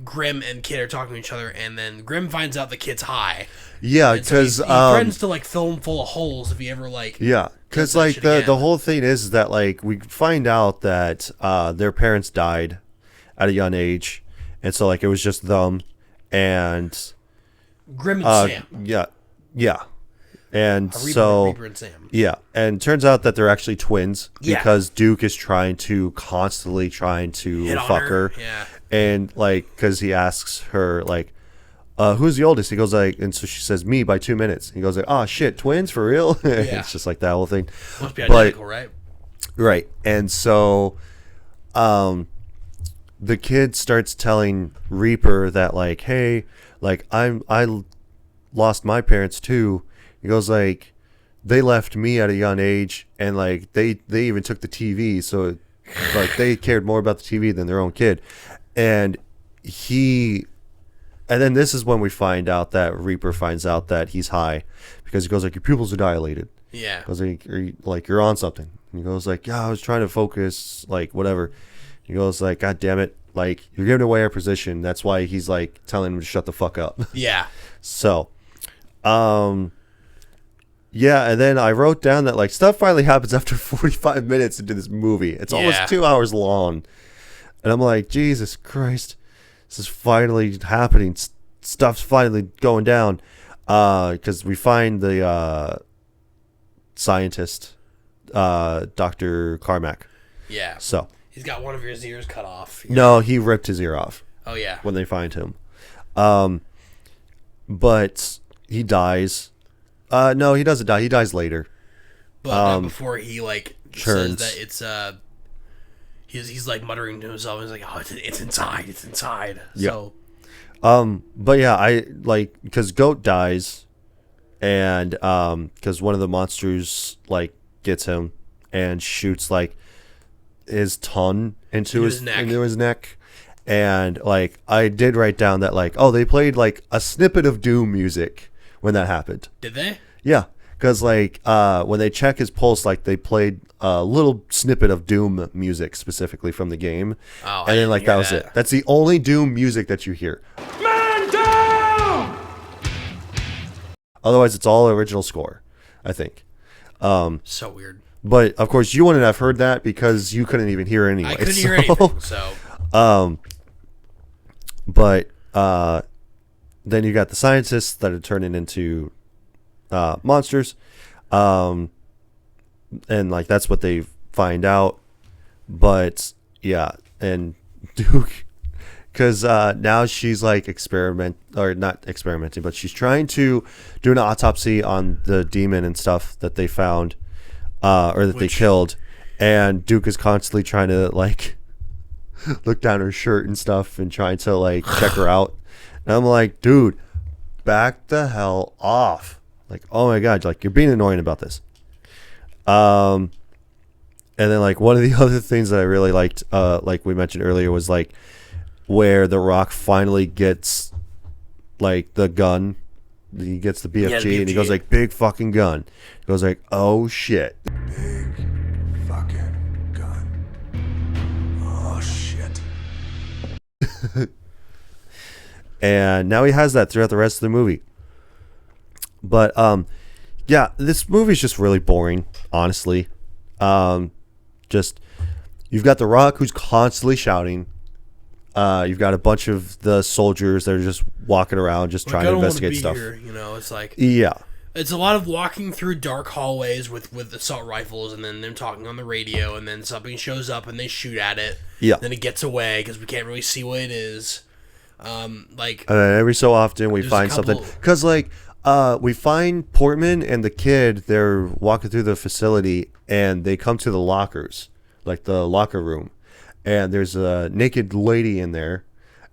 Grim and Kid are talking to each other, and then Grim finds out the kid's high. Yeah, because so he threatens to like fill him full of holes if he ever like. Yeah, because like the whole thing is that like we find out that their parents died at a young age, and so like it was just them and Grim and Sam. Yeah, and Reaper and Sam. Yeah, and turns out that they're actually twins because Duke is constantly trying to fuck her. Yeah, and like because he asks her like, who's the oldest? He goes like, and so she says me by 2 minutes. He goes like, oh shit, twins for real? It's just like that whole thing. Must be identical, right? Right, and so, the kid starts telling Reaper that like, hey, like I lost my parents too. He goes like, they left me at a young age, and like they even took the TV, so like they cared more about the TV than their own kid, and then this is when we find out that Reaper finds out that he's high, because he goes like, your pupils are dilated. Yeah. He goes like, you're on something. And he goes like, yeah, I was trying to focus, like whatever. He goes like, God damn it, like you're giving away our position. That's why he's like telling him to shut the fuck up. Yeah. So, yeah, and then I wrote down that like stuff finally happens after 45 minutes into this movie. It's almost 2 hours long, and I'm like, Jesus Christ, this is finally happening. Stuff's finally going down, because we find the scientist, Dr. Carmack. Yeah. So he's got one of his ears cut off. No, he ripped his ear off. Oh yeah. When they find him, but he dies. No, he doesn't die. He dies later. But before he like turns. says that it's he's like muttering to himself. He's like, oh, it's inside. It's inside. Yeah. So. But yeah, I like because Goat dies, and because one of the monsters like gets him and shoots like his tongue into his neck. And like I did write down that like, oh, they played like a snippet of Doom music when that happened. Did they? Yeah, because like when they check his pulse, like they played a little snippet of Doom music specifically from the game. Oh, and then like that was it. That's the only Doom music that you hear. Man down! Otherwise, it's all original score, I think. So weird. But of course, you wouldn't have heard that because you couldn't even hear anyway. I couldn't hear anything. So. But then you got the scientists that are turning into monsters, and like that's what they find out. But yeah, and Duke, because now she's like not experimenting, but she's trying to do an autopsy on the demon and stuff that they found, or that they killed, and Duke is constantly trying to like look down her shirt and stuff and trying to like check her out. And I'm like, dude, back the hell off. Like, oh my God, like you're being annoying about this. And then like one of the other things that I really liked, like we mentioned earlier, was like where The Rock finally gets like the gun. He gets the BFG, and he goes like, big fucking gun. He goes like, oh shit. Big fucking gun. Oh shit. And now he has that throughout the rest of the movie. But yeah, this movie's just really boring, honestly. Just you've got The Rock who's constantly shouting. You've got a bunch of the soldiers that are just walking around, just trying to investigate stuff. Here, you know, it's like it's a lot of walking through dark hallways with assault rifles, and then them talking on the radio, and then something shows up and they shoot at it. Yeah. Then it gets away because we can't really see what it is. Like every so often we find something, because like we find Portman and the kid. They're walking through the facility and they come to the lockers, like the locker room, and there's a naked lady in there,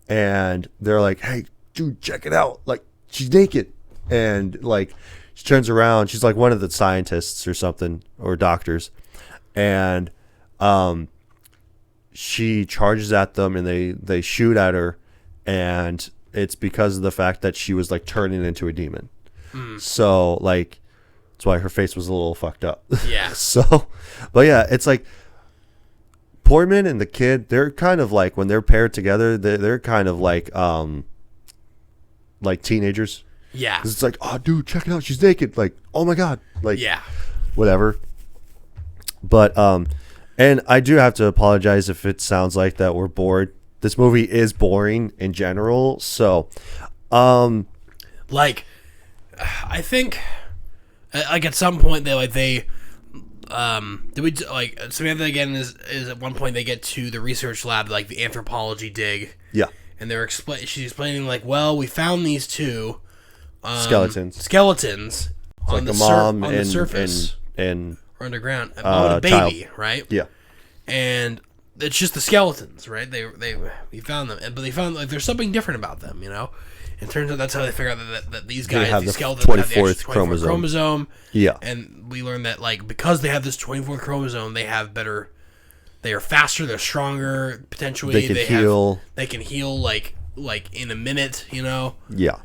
and they're like, hey dude, check it out, like she's naked, and like She turns around. She's like one of the scientists or something, or doctors, and she charges at them, and they shoot at her, and it's because of the fact that she was like turning into a demon. So like that's why her face was a little fucked up. Yeah. So, but yeah, it's like Portman and the kid, they're kind of like, when they're paired together, they're kind of like teenagers. Yeah. 'Cause it's like, oh, dude, check it out. She's naked. Like, oh my God. Like, yeah. Whatever. But, and I do have to apologize if it sounds like that we're bored. This movie is boring in general. So, like, I think, like, at some point, Samantha again is at one point they get to the research lab, like the anthropology dig. Yeah. And she's explaining, like, well, we found these two skeletons on like the surface and or underground, a baby, child. Right? Yeah. And it's just the skeletons, right? We found them, but they found like there's something different about them, you know. It turns out that's how they figure out that these guys, have these the skeletons, have the 24th extra 24th chromosome. Yeah. And we learned that, like, because they have this 24th chromosome, they are faster, they're stronger, potentially. They can heal. They can heal like in a minute, you know. Yeah.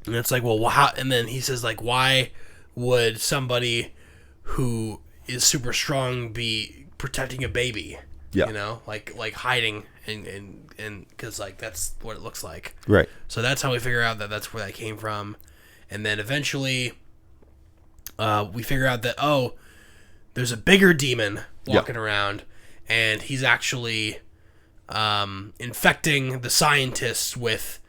And it's like, well, how? And then he says, like, why would somebody who is super strong be protecting a baby? Yeah. You know, like hiding and because like that's what it looks like. Right. So that's how we figure out that that's where that came from, and then eventually, we figure out that there's a bigger demon walking around, and he's actually infecting the scientists with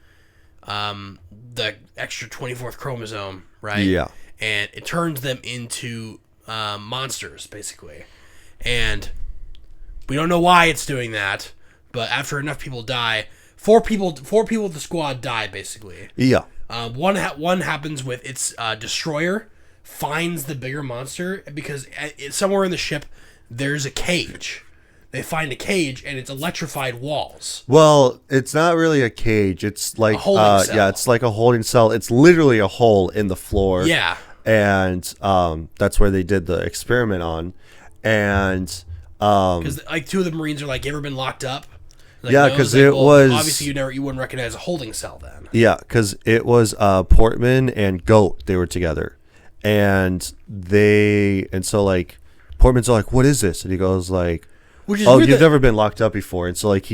the extra 24th chromosome, right? Yeah. And it turns them into monsters, basically. And we don't know why it's doing that, but after enough people die, four people of the squad die, basically. Yeah. One happens with its destroyer finds the bigger monster because somewhere in the ship there's a cage. They find a cage and it's electrified walls. Well, it's not really a cage. It's like a holding cell. Yeah, it's like a holding cell. It's literally a hole in the floor. Yeah. And that's where they did the experiment on. And because like two of the Marines are like, "You ever been locked up?" Like, yeah, no. because Like, it was obviously you wouldn't recognize a holding cell then. Yeah, because it was Portman and Goat. They were together, and so like Portman's like, "What is this?" And he goes like, Which is "Oh, weird you've that- never been locked up before." And so like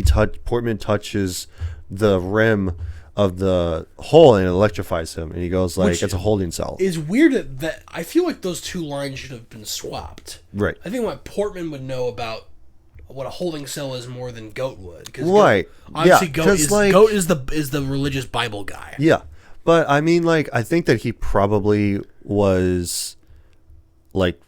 Portman touches the rim of the hole and it electrifies him, and he goes like, Which "It's a holding cell." It's weird that I feel like those two lines should have been swapped. Right. I think what Portman would know about what a holding cell is more than Goat would. Right. Obviously, Yeah, Goat is the religious Bible guy. Yeah, but I mean, like, I think that he probably was like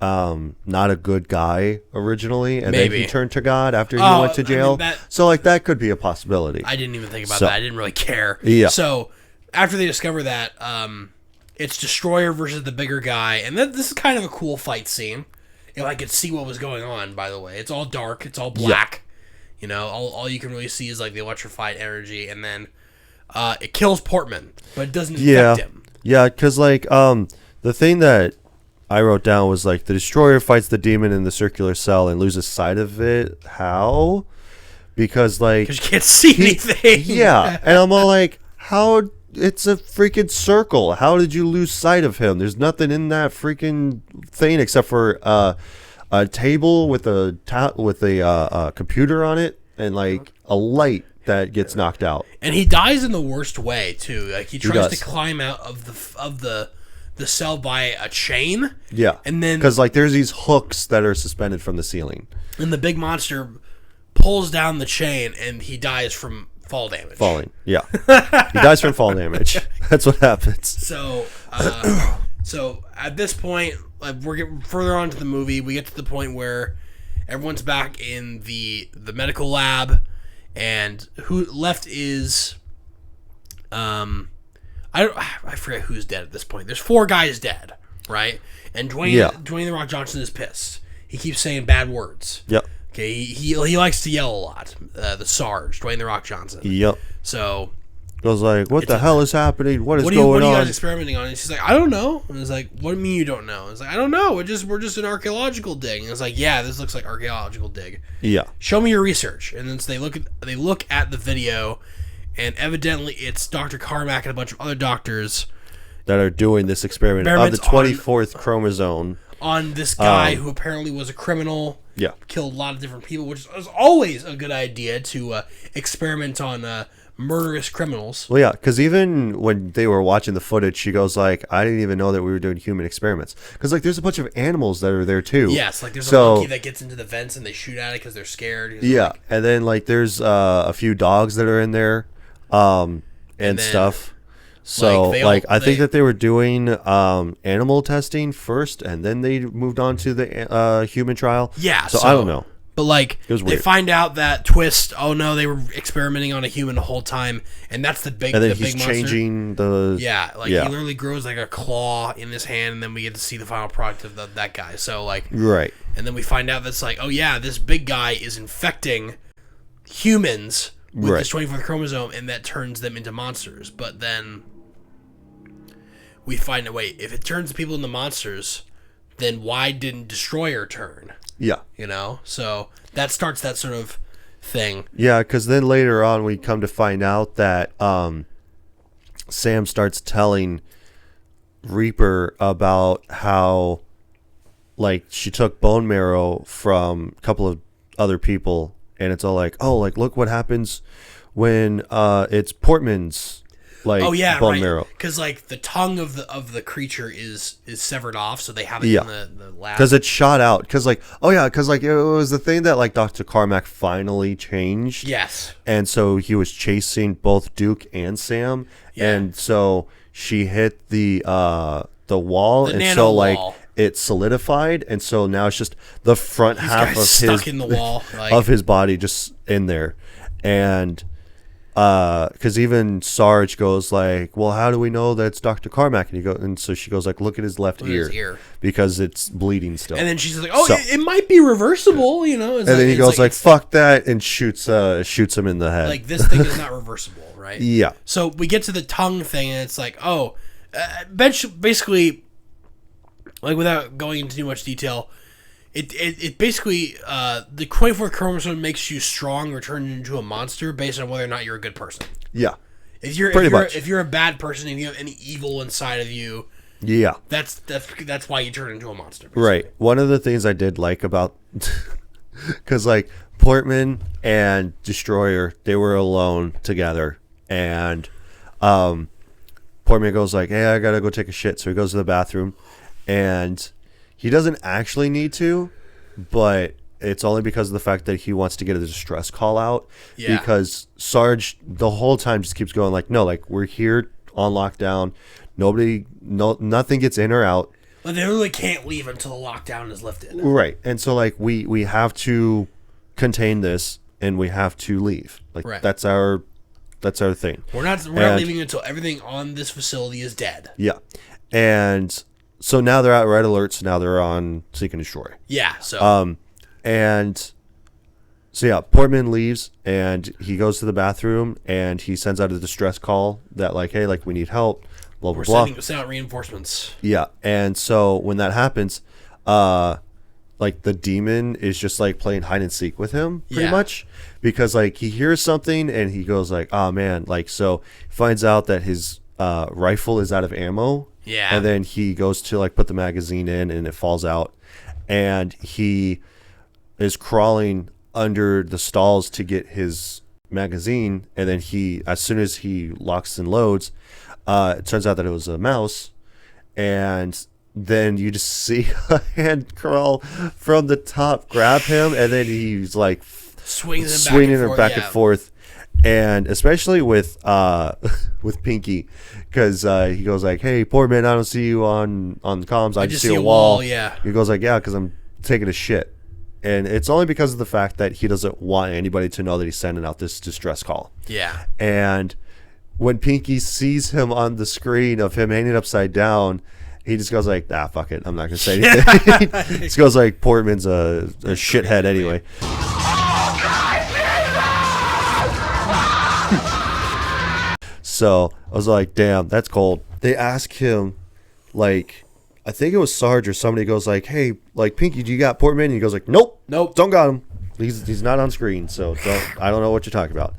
not a good guy originally, and Maybe. then he turned to God after he Oh, went to jail. I mean, so like that could be a possibility. I didn't even think about that. I didn't really care. Yeah. So after they discover that, it's Destroyer versus the bigger guy, and this is kind of a cool fight scene. You know, I could see what was going on. By the way, it's all dark. It's all black. Yeah. You know, all you can really see is like the electrified energy, and then it kills Portman, but it doesn't infect him. Yeah, because like the thing that I wrote down was like the Destroyer fights the demon in the circular cell and loses sight of it. How? Because like you can't see anything. Yeah, and I'm all like, how? It's a freaking circle. How did you lose sight of him? There's nothing in that freaking thing except for a table with a computer on it and like a light that gets knocked out. And he dies in the worst way too. Like he tries does. to climb out of the cell by a chain. Yeah, and then because like there's these hooks that are suspended from the ceiling, and the big monster pulls down the chain, and he dies from fall damage. Falling, yeah, he dies from fall damage. That's what happens. So, so at this point, like, we're getting further on to the movie. We get to the point where everyone's back in the medical lab, and who left is, I forget who's dead at this point. There's 4 guys dead, right? And Dwayne The Rock Johnson is pissed. He keeps saying bad words. Yep. Okay, he likes to yell a lot. The Sarge, Dwayne The Rock Johnson. Yep. So Goes like, what the hell is happening? What is going what are you on? guys experimenting on? And she's like, I don't know. And it's like, what do you mean you don't know? It's like, I don't know. We're just an archaeological dig. And it's like, yeah, this looks like archaeological dig. Yeah. Show me your research. And then so they look at the video, and evidently it's Dr. Carmack and a bunch of other doctors that are doing this experiment of the 24th chromosome on this guy who apparently was a criminal. Yeah. Killed a lot of different people, which is always a good idea to experiment on murderous criminals. Well, yeah, because even when they were watching the footage, she goes like, I didn't even know that we were doing human experiments. Because like there's a bunch of animals that are there too. Yes, like there's a monkey that gets into the vents and they shoot at it because they're scared. Yeah, and then like there's a few dogs that are in there and stuff. So I think that they were doing animal testing first, and then they moved on to the human trial. Yeah, so I don't know. But like It was they weird. find out that twist. Oh no, they were experimenting on a human the whole time, and that's the big. And then the he's big monster. changing the. Yeah, he literally grows like a claw in his hand, and then we get to see the final product of that guy. So like, Right. and then we find out that's like, oh yeah, this big guy is infecting humans with Right. this 24th chromosome, and that turns them into monsters. But then we find a way. If it turns people into monsters, then why didn't Destroyer turn? Yeah. You know, so that starts that sort of thing. Yeah, because then later on we come to find out that Sam starts telling Reaper about how, like, she took bone marrow from a couple of other people, and it's all like, oh, like, look what happens when it's Portman's, like, bone marrow. Because like the tongue of the creature is severed off, so they have it in the lab. Because it shot out. Because like, oh yeah, because like it was the thing that like Dr. Carmack finally changed. Yes. And so he was chasing both Duke and Sam, and so she hit the wall, and so like it solidified, and so now it's just the front half of stuck in the wall, like, of his body just in there, and. Because even Sarge goes like, well, how do we know that's Dr. Carmack? And so she goes like, look at his left ear, because it's bleeding still. And then she's like, oh, it might be reversible, you know. And then he goes like, fuck that, and shoots him in the head. Like, this thing is not reversible, right? Yeah. So we get to the tongue thing, and it's like, oh, basically, like, without going into too much detail, It basically, the 24th chromosome makes you strong or turn into a monster based on whether or not you're a good person. Yeah. If you're a bad person and you have any evil inside of you, yeah, that's why you turn into a monster. Basically. Right. One of the things I did like about, because like Portman and Destroyer, they were alone together, and Portman goes like, hey, I gotta go take a shit, so he goes to the bathroom, and he doesn't actually need to, but it's only because of the fact that he wants to get a distress call out. Yeah. Because Sarge the whole time just keeps going like, no, like, we're here on lockdown. Nothing gets in or out. But they really can't leave until the lockdown is lifted. Right. And so like we have to contain this, and we have to leave. Like, right. That's our thing. We're not leaving until everything on this facility is dead. Yeah. And so now they're at red alert, so now they're on seek and destroy. Yeah, so and so yeah, Portman leaves, and he goes to the bathroom, and he sends out a distress call that like, hey, like, we need help, blah blah blah. We're sending out reinforcements. Yeah, and so when that happens, like, the demon is just like playing hide and seek with him pretty much, because like he hears something and he goes like, oh man, like, so he finds out that his rifle is out of ammo. Yeah. And then he goes to like put the magazine in, and it falls out, and he is crawling under the stalls to get his magazine, and then as soon as he locks and loads, it turns out that it was a mouse, and then you just see a hand crawl from the top, grab him, and then he's like swinging him back and forth. And especially with Pinky, because he goes like, hey, poor man, I don't see you on the comms. I just see a wall. Yeah. He goes like, yeah, because I'm taking a shit. And it's only because of the fact that he doesn't want anybody to know that he's sending out this distress call. Yeah. And when Pinky sees him on the screen of him hanging upside down, he just goes like, fuck it, I'm not going to say anything. He just goes like, Portman's a shithead anyway. So I was like, damn, that's cold. They ask him, like, I think it was Sarge or somebody goes like, hey, like, Pinky, do you got Portman? And he goes like, nope, don't got him. He's not on screen, so I don't know what you're talking about.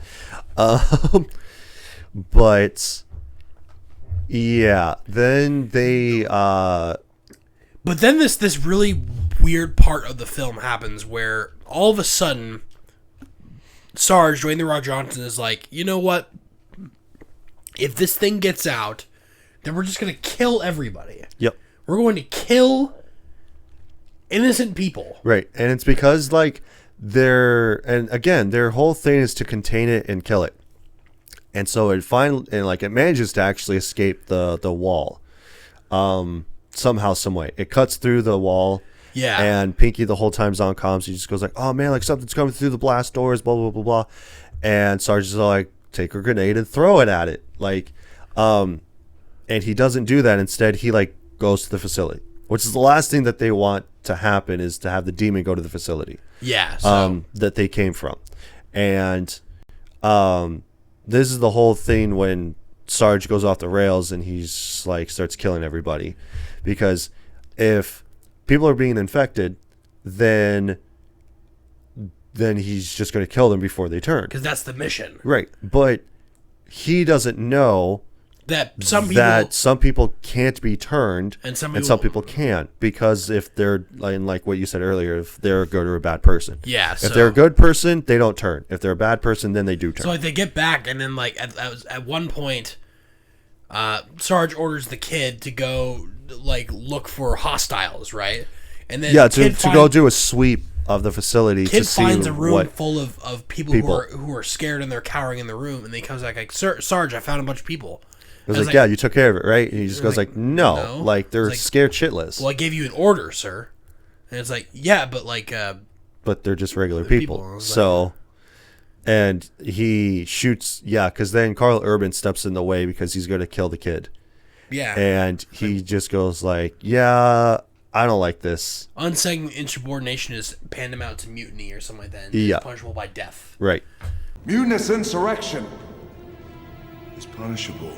But yeah, then they But then this really weird part of the film happens where all of a sudden Sarge, Dwayne The Rock Johnson, is like, you know what? If this thing gets out, then we're just going to kill everybody. Yep. We're going to kill innocent people. Right. And it's because, like, their whole thing is to contain it and kill it. And so it manages to actually escape the wall. Somehow, some way. It cuts through the wall. Yeah. And Pinky the whole time's on comms. He just goes like, oh man, like something's coming through the blast doors, blah, blah, blah, blah. And Sarge is like, take a grenade and throw it at it. Like, and he doesn't do that. Instead, he like goes to the facility, which is the last thing that they want to happen, is to have the demon go to the facility. Yeah. So. That they came from. And this is the whole thing when Sarge goes off the rails and he's like starts killing everybody, because if people are being infected, then he's just going to kill them before they turn. Because that's the mission. Right. But he doesn't know that some people can't be turned and some people can, because if they're, like what you said earlier, if they're a good or a bad person. Yeah. If they're a good person, they don't turn. If they're a bad person, then they do turn. So like they get back, and then like at one point, Sarge orders the kid to go like look for hostiles, right? And then to go do a sweep of the facility. Kid to see finds a room full of people. Who are scared, and they're cowering in the room, and he comes back like, Sarge, I found a bunch of people. I was like, yeah, you took care of it, right? And he just goes like, no, like they're scared shitless. Well, I gave you an order, sir. And it's like, yeah, but like, but they're just regular people. So, and he shoots, because then Carl Urban steps in the way because he's going to kill the kid. Yeah. And he just goes like, yeah, I don't like this. Unsaying insubordination is tantamount to mutiny or something like that. And yeah. It's punishable by death. Right. Mutinous insurrection is punishable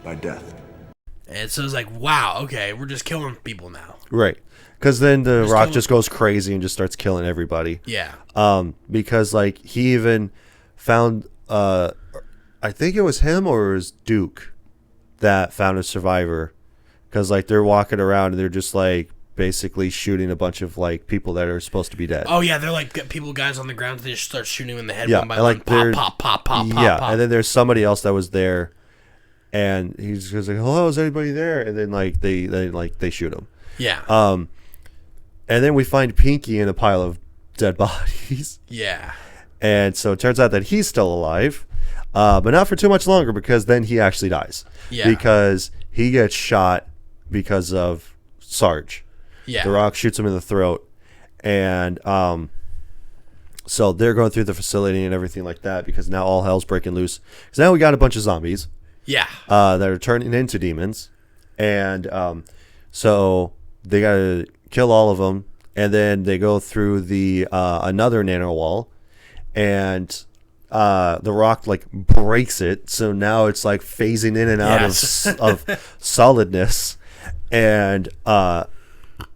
by death. And so it's like, wow, okay, we're just killing people now. Right. Because then the Rock just goes crazy and just starts killing everybody. Yeah. Because like he even found, I think it was him or it was Duke that found a survivor. Because like they're walking around and they're just like basically shooting a bunch of like people that are supposed to be dead. Oh yeah, they're like guys on the ground. They just start shooting them in the head one by like one. Pop, pop, pop, pop, yeah, pop. and then there's somebody else that was there, and he just goes like, "Hello, is anybody there?" And then like they shoot him. Yeah. And then we find Pinky in a pile of dead bodies. Yeah. And so it turns out that he's still alive, but not for too much longer, because then he actually dies. Yeah. Because he gets shot because of Sarge. Yeah. The Rock shoots him in the throat, and so they're going through the facility and everything like that, because now all hell's breaking loose. Because now we got a bunch of zombies. Yeah. That are turning into demons, and so they gotta kill all of them, and then they go through the another nano wall, and the Rock like breaks it, so now it's like phasing in and out of solidness, and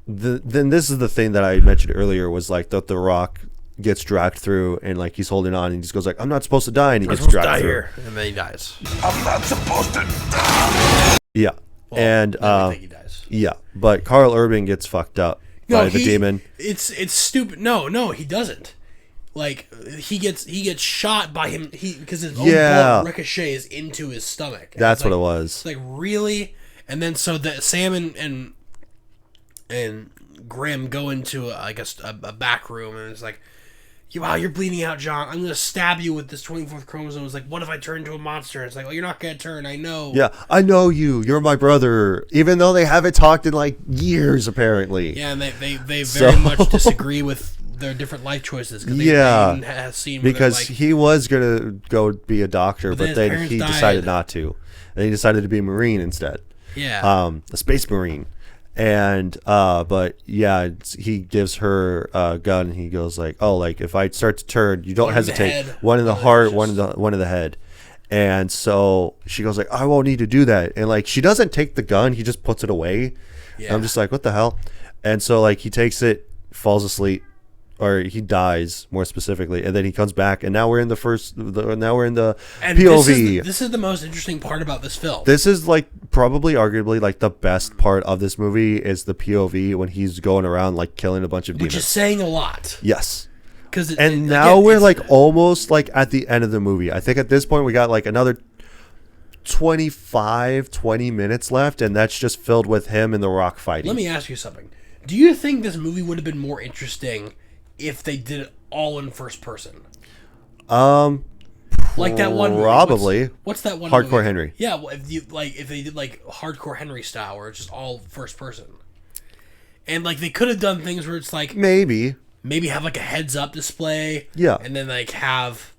then this is the thing that I mentioned earlier, was like that the Rock gets dragged through, and like he's holding on, and he just goes like, I'm not supposed to die, and he gets dragged through here, and then he dies. I'm not supposed to die. Yeah. Well, and I think he dies. Yeah, but Carl Urban gets fucked up by the demon. It's stupid. No, he doesn't. Like he gets shot by him. Because his own blood ricochets into his stomach. And that's what like, it was. It's like, really? And then so that Sam and Grim go into a back room, and it's like, wow, you're bleeding out, John. I'm gonna stab you with this 24th chromosome. It's like, what if I turn into a monster? It's like, oh, you're not gonna turn. I know. Yeah, I know you. You're my brother. Even though they haven't talked in like years, apparently. Yeah, and they very much disagree with their different life choices. They have seen because he was gonna go be a doctor, but then he decided not to, and he decided to be a Marine instead. Yeah. A space Marine. And but yeah, he gives her a gun, and he goes like, oh, like if I start to turn, you don't hesitate. One in the heart, one in the head. And so she goes like, I won't need to do that. And like, she doesn't take the gun. He just puts it away. Yeah. And I'm just like, what the hell? And so like, he takes it, falls asleep, or he dies more specifically. And then he comes back. And now we're in the POV. This is the most interesting part about this film. This is like probably arguably like the best part of this movie is the POV when he's going around like killing a bunch of demons. Which is saying a lot. Yes. And now we're like almost like at the end of the movie. I think at this point we got like another 20 minutes left, and that's just filled with him and The Rock fighting. Let me ask you something. Do you think this movie would have been more interesting if they did it all in first person? Like that one movie. Probably. What's that one Hardcore movie? Henry. Yeah, well, if they did like Hardcore Henry style, where it's just all first person. And like they could have done things where it's like maybe have like a heads up display. Yeah. And then like have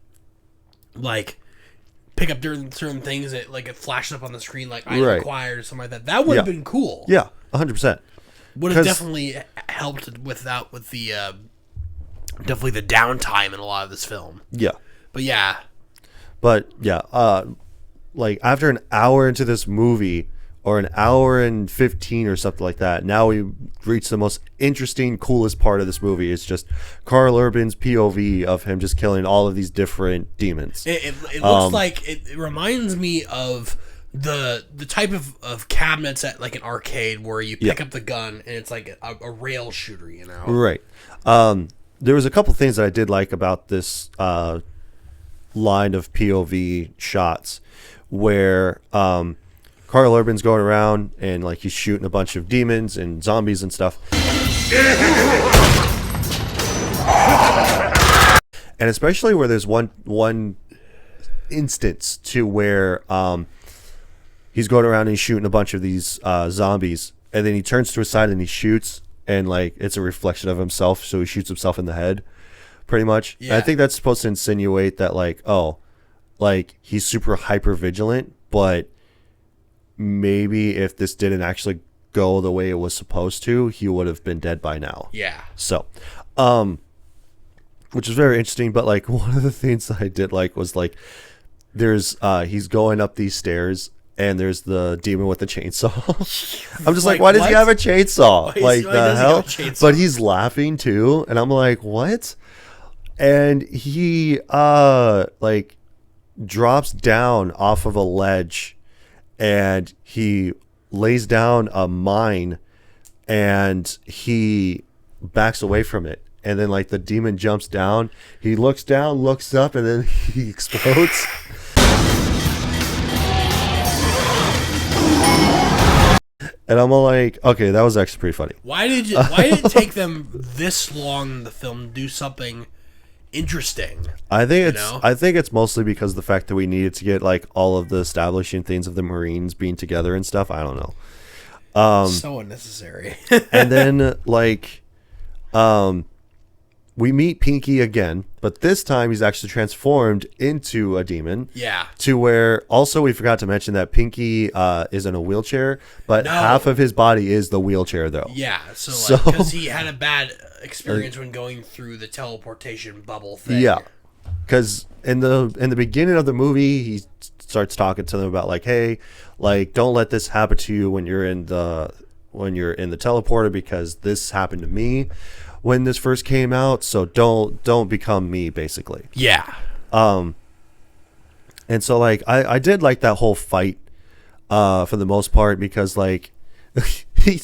like pick up during certain things that like it flashes up on the screen like item acquired or something like that. That would have been cool. Yeah, 100%. Would have definitely helped with the definitely the downtime in a lot of this film. Yeah. But yeah. Like after an hour into this movie, or an hour and 15 or something like that, now we reach the most interesting, coolest part of this movie. It's just Karl Urban's POV of him just killing all of these different demons. It looks like it reminds me of the type of cabinets at like an arcade where you pick up the gun and it's like a rail shooter, you know? Right. There was a couple things that I did like about this line of POV shots where Karl Urban's going around and like he's shooting a bunch of demons and zombies and stuff. And especially where there's one instance to where he's going around and he's shooting a bunch of these zombies, and then he turns to his side and he shoots, and like it's a reflection of himself, so he shoots himself in the head pretty much. Yeah. And I think that's supposed to insinuate that like, oh, like he's super hyper vigilant, but maybe if this didn't actually go the way it was supposed to, he would have been dead by now. Yeah. So, which is very interesting. But like one of the things that I did like was like, there's he's going up these stairs and there's the demon with the chainsaw. I'm just like, why does he have a chainsaw? Like the hell? But he's laughing too, and I'm like, what? And he like drops down off of a ledge. And he lays down a mine and he backs away from it. And then like the demon jumps down. He looks down, looks up, and then he explodes. And I'm like, okay, that was actually pretty funny. Why did it take them this long in the film to do something interesting? I think it's mostly because of the fact that we needed to get like all of the establishing things of the Marines being together and stuff. I don't know. So unnecessary. And then like we meet Pinky again, but this time he's actually transformed into a demon. Yeah. To where also we forgot to mention that Pinky is in a wheelchair, but half of his body is the wheelchair though. Yeah. So like, because he had a bad experience when going through the teleportation bubble thing. Yeah. Because in the beginning of the movie, he starts talking to them about like, hey, like don't let this happen to you when you're in the teleporter, because this happened to me when this first came out, so don't become me, basically. Yeah. And so like I did like that whole fight for the most part, because like he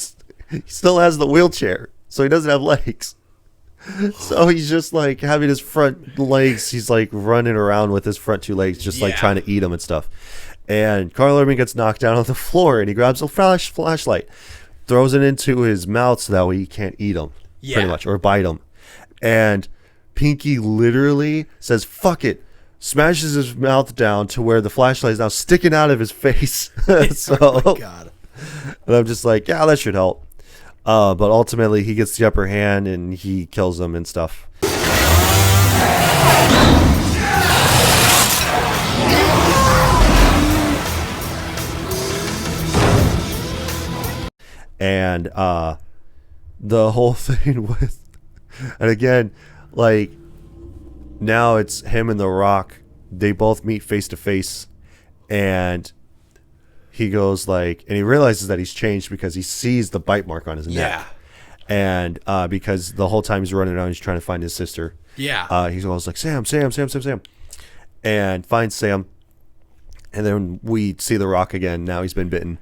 still has the wheelchair, so he doesn't have legs. So he's just like having his front legs, he's like running around with his front two legs, just like trying to eat them and stuff. And Karl Urban gets knocked down on the floor, and he grabs a flashlight, throws it into his mouth so that way he can't eat them, pretty much, or bite them. And Pinky literally says, fuck it, smashes his mouth down to where the flashlight is now sticking out of his face. So, oh my God. And I'm just like, yeah, that should help. But ultimately, he gets the upper hand and he kills them and stuff. And the whole thing with, and again, like now it's him and The Rock. They both meet face to face and he goes like, and he realizes that he's changed because he sees the bite mark on his neck. And because the whole time he's running around, he's trying to find his sister. He's always like, Sam, and finds Sam. And then we see The Rock again. Now he's been bitten.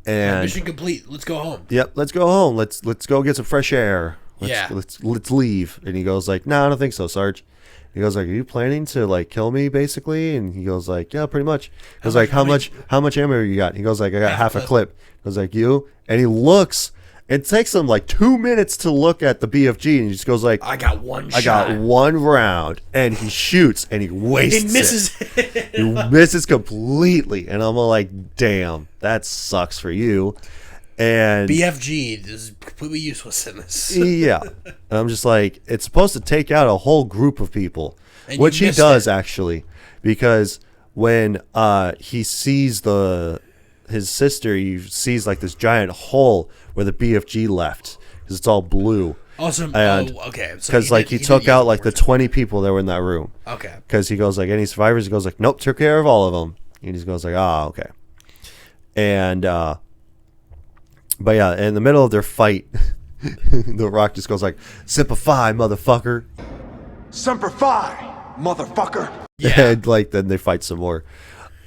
And mission complete. Let's go home. Yep, let's go home. Let's go get some fresh air. Let's leave. And he goes like, no, I don't think so, Sarge. He goes like, are you planning to like kill me basically? And he goes like, yeah, pretty much. He goes like, how much ammo you got? He goes like, I got half a clip. He goes like, you? And he looks. It takes him like 2 minutes to look at the BFG, and he just goes like, I got one round, and he shoots, and he wastes He misses it. He misses completely, and I'm all like, damn, that sucks for you. And BFG is completely useless in this. Yeah. And I'm just like, it's supposed to take out a whole group of people, and which he does actually, because when he sees his sister, he sees like this giant hole where the BFG left because it's all blue. Awesome. And okay. Because so he took out like the 20 people that were in that room. Okay. Because he goes like, any survivors? He goes like, nope, took care of all of them. And he just goes like, okay. And but yeah, in the middle of their fight, The Rock just goes like, Semper Fi, motherfucker. Semper Fi, motherfucker. Yeah. And like then they fight some more.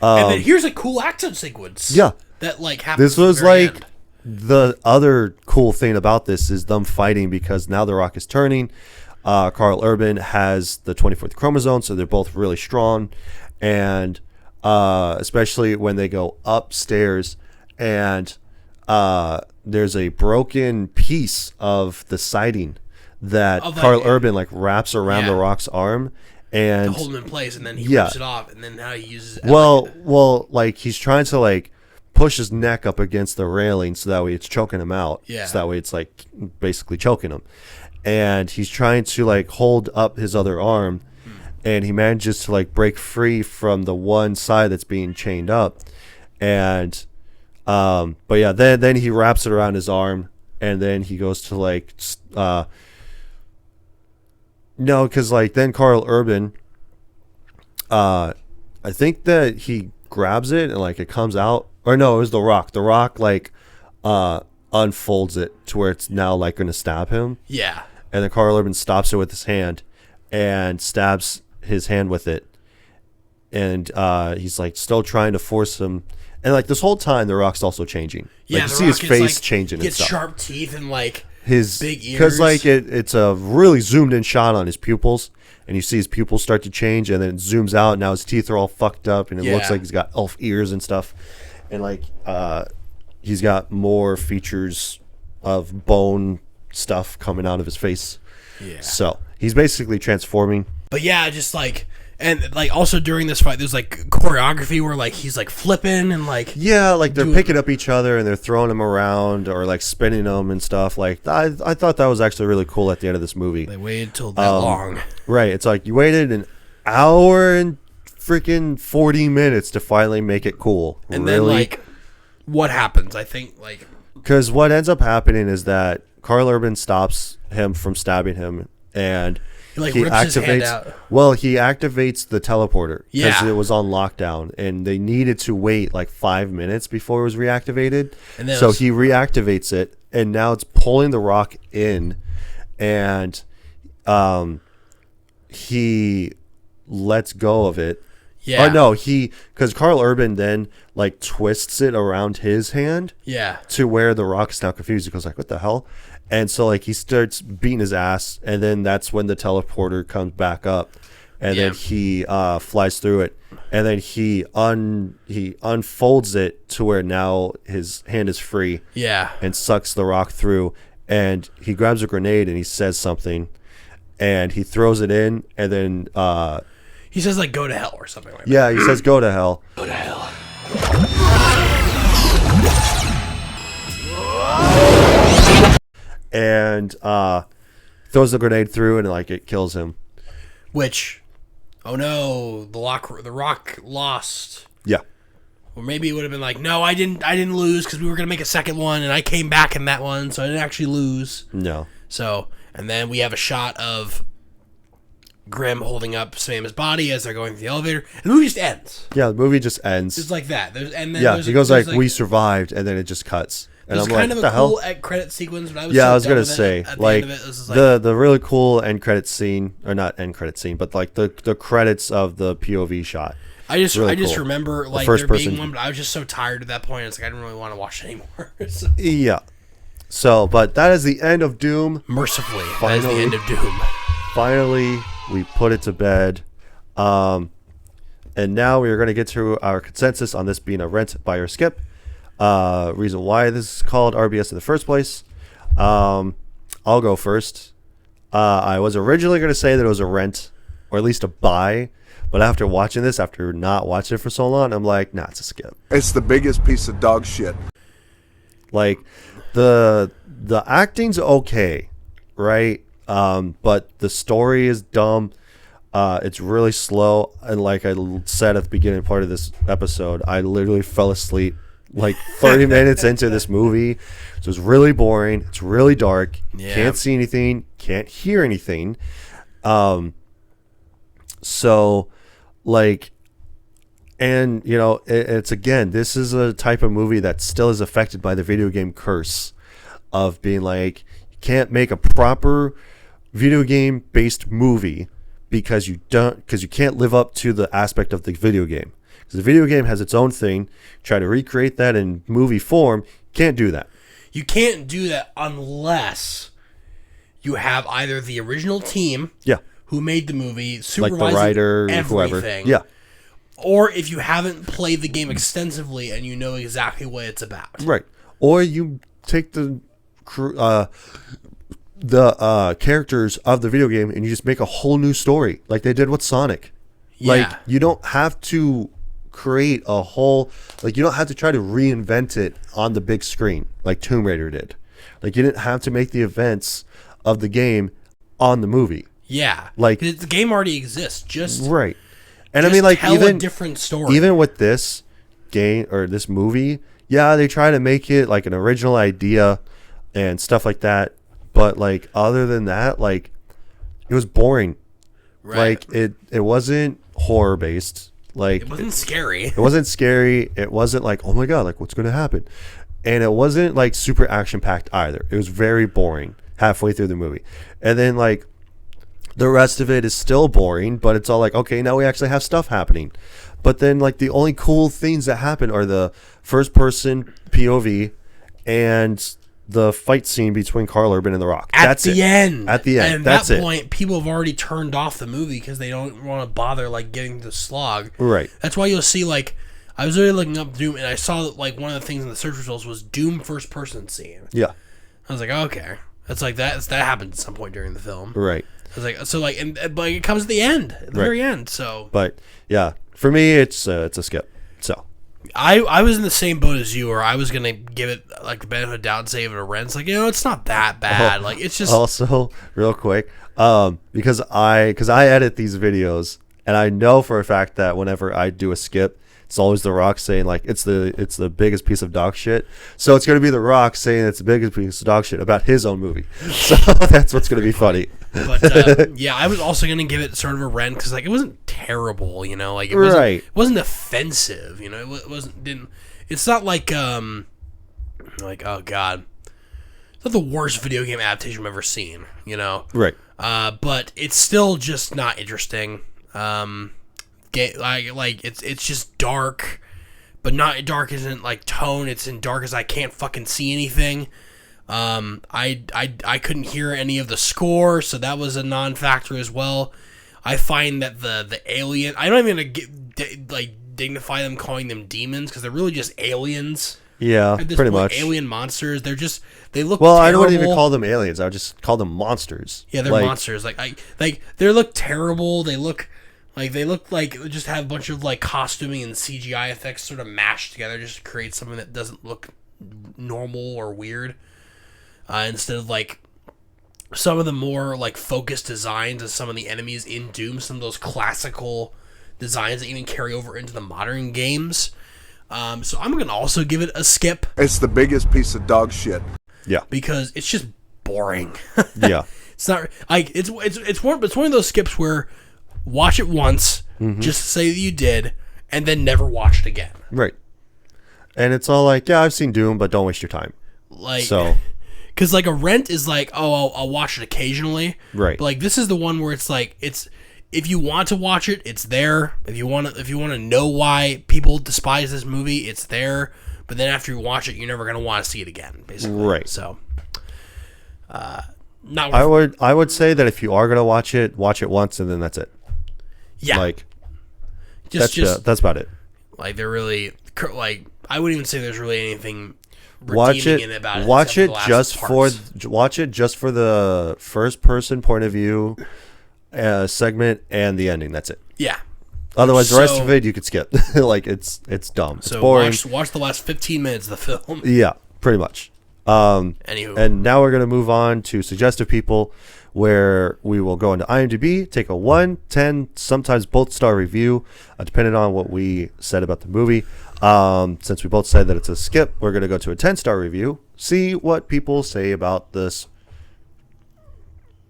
And then here's a cool action sequence. Yeah. That like happens. This was at the very like end. the other cool thing about this is them fighting because now The Rock is turning. Carl Urban has the 24th chromosome, so they're both really strong. And especially when they go upstairs and there's a broken piece of the siding that Carl Urban like wraps around The Rock's arm. And to hold him in place, and then he rips it off, and then how he uses it. Well, like he's trying to like push his neck up against the railing so that way it's choking him out. Yeah. So that way it's like basically choking him. And he's trying to like hold up his other arm, and he manages to like break free from the one side that's being chained up. And but yeah, then he wraps it around his arm, and then he goes to like no, because like then Carl Urban, I think that he grabs it and like it comes out. Or no, it was The Rock. The Rock like unfolds it to where it's now like going to stab him. Yeah. And then Carl Urban stops it with his hand and stabs his hand with it. And he's like still trying to force him. And like this whole time, The Rock's also changing. Yeah, like, you see his face changing. He gets and stuff. sharp teeth and like his big ears. Because like it's a really zoomed in shot on his pupils, and you see his pupils start to change, and then it zooms out. And now his teeth are all fucked up, and it looks like he's got elf ears and stuff. And like he's got more features of bone stuff coming out of his face. Yeah. So he's basically transforming. But yeah, just like. And like also during this fight, there's like choreography where like he's like flipping and like like they're picking up each other and they're throwing them around or like spinning them and stuff. Like I thought that was actually really cool at the end of this movie. They waited till that long, right? It's like you waited an hour and freaking 40 minutes to finally make it cool. And then like what happens? I think like because what ends up happening is that Carl Urban stops him from stabbing him and. He rips his hand out. Well, he activates the teleporter because Yeah. it was on lockdown, and they needed to wait like 5 minutes before it was reactivated. And then so he reactivates it, and now it's pulling The Rock in, and he lets go of it. Yeah. Oh no, because Carl Urban then like twists it around his hand. Yeah. To where The Rock's now confused. He goes like, "What the hell?" And so like he starts beating his ass, and then that's when the teleporter comes back up, and then he flies through it, and then he unfolds it to where now his hand is free. Yeah. And sucks The Rock through, and he grabs a grenade and he says something, and he throws it in, and then he says like "go to hell" or something like that. Yeah, he says "go to hell." Go to hell. And throws the grenade through, and like it kills him. Which, oh no, the Rock lost. Yeah. Or maybe it would have been like, no, I didn't lose because we were gonna make a second one, and I came back in that one, so I didn't actually lose. No. So, and then we have a shot of Grim holding up Sam's body as they're going through the elevator, and the movie just ends. Yeah, the movie just ends. Just like that. He goes like, "We survived," and then it just cuts. And There's I'm kind like, of the a hell? cool end credit sequence. But I was gonna say like the really cool end credit scene, or not end credit scene, but like the credits of the POV shot. I just cool. remember like first there person. being one, but I was just so tired at that point. It's like I didn't really want to watch it anymore. So. Yeah. So, but that is the end of Doom. Mercifully, that is the end of Doom. Finally, we put it to bed. And now we are going to get to our consensus on this being a rent, buy, or skip. Reason why this is called RBS in the first place. I'll go first. I was originally going to say that it was a rent, or at least a buy. But after watching this, after not watching it for so long, I'm like, nah, it's a skip. It's the biggest piece of dog shit. Like, the acting's okay, right? But the story is dumb. It's really slow, and like I said at the beginning part of this episode, I literally fell asleep like 30 minutes into this movie. So it's really boring. It's really dark. Yeah. Can't see anything. Can't hear anything. So, like, and you know, it's again, this is a type of movie that still is affected by the video game curse of being like, you can't make a proper video game based movie because you can't live up to the aspect of the video game. Because the video game has its own thing. Try to recreate that in movie form, can't do that. You can't do that unless you have either the original team, who made the movie, supervising like the writer, everything, whoever, or if you haven't played the game extensively and you know exactly what it's about, right? Or you take the characters of the video game and you just make a whole new story, like they did with Sonic. Yeah. Like, you don't have to create a whole, like, you don't have to try to reinvent it on the big screen like Tomb Raider did. Like, you didn't have to make the events of the game on the movie. Yeah, like the game already exists. Just right. And just I mean, like, tell even a different story. Even with this game or this movie, yeah, they try to make it like an original idea and stuff like that. But like, other than that, like, it was boring. Right. Like, it wasn't horror based. Like, it wasn't scary. It wasn't scary. It wasn't like, oh my god, like, what's going to happen? And it wasn't like super action packed either. It was very boring halfway through the movie. And then like, the rest of it is still boring, but it's all like, okay, now we actually have stuff happening. But then like, the only cool things that happen are the first person POV and the fight scene between Carl Urban and The Rock. At the end. And at that point, people have already turned off the movie because they don't want to bother like getting the slog. Right. That's why you'll see like, I was really looking up Doom and I saw that like one of the things in the search results was Doom first person scene. Yeah. I was like, okay, that's like that happened at some point during the film. Right. I was like, so like, but it comes at the end, at the very end. So, but yeah, for me, it's a skip. So, I was in the same boat as you, or I was gonna give it like the benefit of the doubt and say it a rent. It's like, it's not that bad. Like, it's just also real quick, because I edit these videos, and I know for a fact that whenever I do a skip, it's always The Rock saying like it's the biggest piece of dog shit. So it's gonna be The Rock saying it's the biggest piece of dog shit about his own movie. So that's what's gonna be funny. But yeah, I was also gonna give it sort of a rent because like it wasn't terrible, like it wasn't offensive, it wasn't it's not like oh god, it's not the worst video game adaptation I've ever seen, right? But it's still just not interesting. Like it's just dark, but not dark isn't like tone. It's in dark as I can't fucking see anything. I couldn't hear any of the score, so that was a non-factor as well. I find that the alien, I don't even dignify them calling them demons because they're really just aliens. Yeah, pretty much alien monsters. They look well. terrible. I don't even call them aliens. I would just call them monsters. Yeah, they're monsters. They look terrible. They look like they just have a bunch of like costuming and CGI effects sort of mashed together just to create something that doesn't look normal or weird. Instead of like some of the more like focused designs of some of the enemies in Doom, some of those classical designs that even carry over into the modern games. So I'm gonna also give it a skip. It's the biggest piece of dog shit. Yeah, because it's just boring. Yeah. It's not like it's one of those skips where watch it once, just to say that you did, and then never watch it again. Right. And it's all like, yeah, I've seen Doom, but don't waste your time. Like, so, because like a Rent is like, oh, I'll watch it occasionally. Right. But like this is the one where it's like if you want to watch it, it's there. If you want to know why people despise this movie, it's there. But then after you watch it, you're never gonna want to see it again, basically. Right. So, not. I would say that if you are gonna watch it once, and then that's it. Yeah. Like, that's about it. Like they're really like I wouldn't even say there's really anything Watch redeeming about it. Watch it just for the first person point of view segment and the ending. That's it. Yeah. Otherwise, the rest of it you could skip. Like it's dumb. It's boring. Watch the last 15 minutes of the film. Yeah, pretty much. Anywho. And now we're gonna move on to suggestive people, where we will go into IMDb, take a 1, 10, sometimes both star review, depending on what we said about the movie. Since we both said that it's a skip, we're going to go to a 10-star review, see what people say about this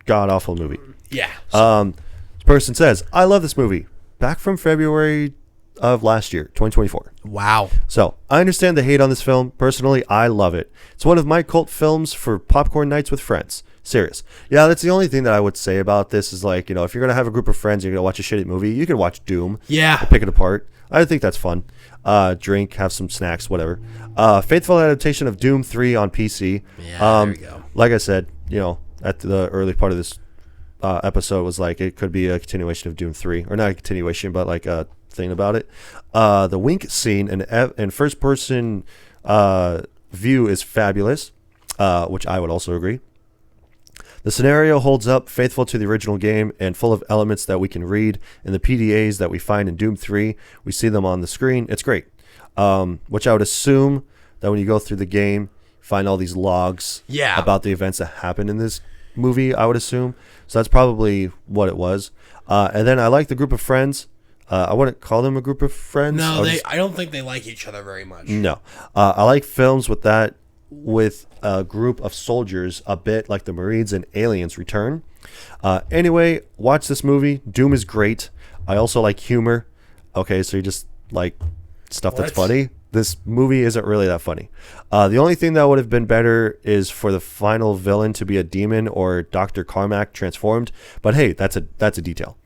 god-awful movie. Yeah. This person says, I love this movie. Back from February of last year, 2024. Wow. So, I understand the hate on this film. Personally, I love it. It's one of my cult films for popcorn nights with friends. Serious. Yeah, that's the only thing that I would say about this is like, if you're going to have a group of friends, you're going to watch a shitty movie, you can watch Doom. Yeah. Pick it apart. I think that's fun. Drink, have some snacks, whatever. Faithful adaptation of Doom 3 on PC. Yeah, there we go. Like I said, at the early part of this episode was like, it could be a continuation of Doom 3. Or not a continuation, but like a thing about it. The wink scene in first-person view is fabulous, which I would also agree. The scenario holds up, faithful to the original game and full of elements that we can read in the PDAs that we find in Doom 3. We see them on the screen. It's great. Which I would assume that when you go through the game, find all these logs about the events that happened in this movie, I would assume. So that's probably what it was. And then I like the group of friends. I wouldn't call them a group of friends. No, I don't think they like each other very much. No. I like films with a group of soldiers, a bit like the Marines and Aliens Return. Anyway, watch this movie. Doom is great. I also like humor. Okay, so you just like stuff that's funny. This movie isn't really that funny. The only thing that would have been better is for the final villain to be a demon or Dr. Carmack transformed. But hey, that's a detail.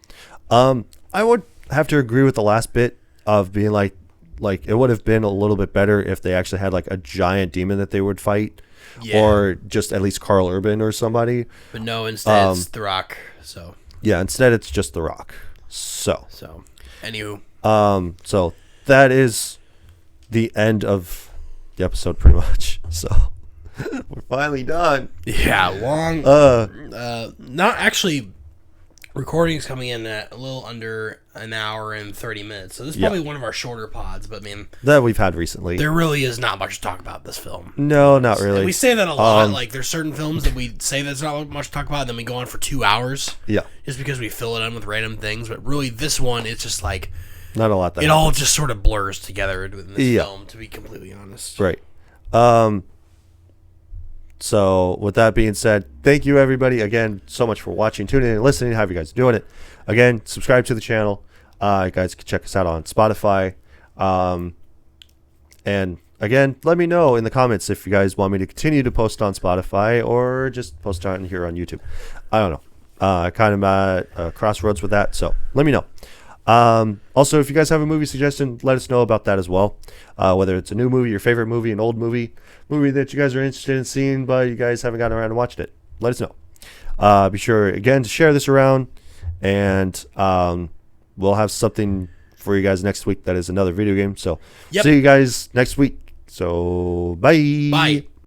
I would have to agree with the last bit of being like it would have been a little bit better if they actually had like a giant demon that they would fight. Yeah. Or just at least Carl Urban or somebody. But no, instead it's The Rock. So yeah, instead it's just The Rock. So anywho. So that is the end of the episode pretty much. So we're finally done. Yeah, long. Not actually. Recording's coming in at a little under an hour and 30 minutes. So this is probably one of our shorter pods, but I mean... That we've had recently. There really is not much to talk about this film. No, not really. And we say that a lot. Like, there's certain films that we say there's not much to talk about, and then we go on for 2 hours. Yeah. Just because we fill it in with random things. But really, this one, it's just like... Not a lot that It all just sort of blurs together in this film, to be completely honest. Right. So, with that being said, thank you everybody again so much for watching, tuning in, and listening. How you guys doing it? Again, subscribe to the channel. You guys can check us out on Spotify. And again, let me know in the comments if you guys want me to continue to post on Spotify or just post on here on YouTube. I don't know. Kind of at a crossroads with that, so let me know. Also, if you guys have a movie suggestion, let us know about that as well. Whether it's a new movie, your favorite movie, an old movie that you guys are interested in seeing, but you guys haven't gotten around to watching it. Let us know. Be sure, again, to share this around, and we'll have something for you guys next week that is another video game. So, see you guys next week. So, bye. Bye.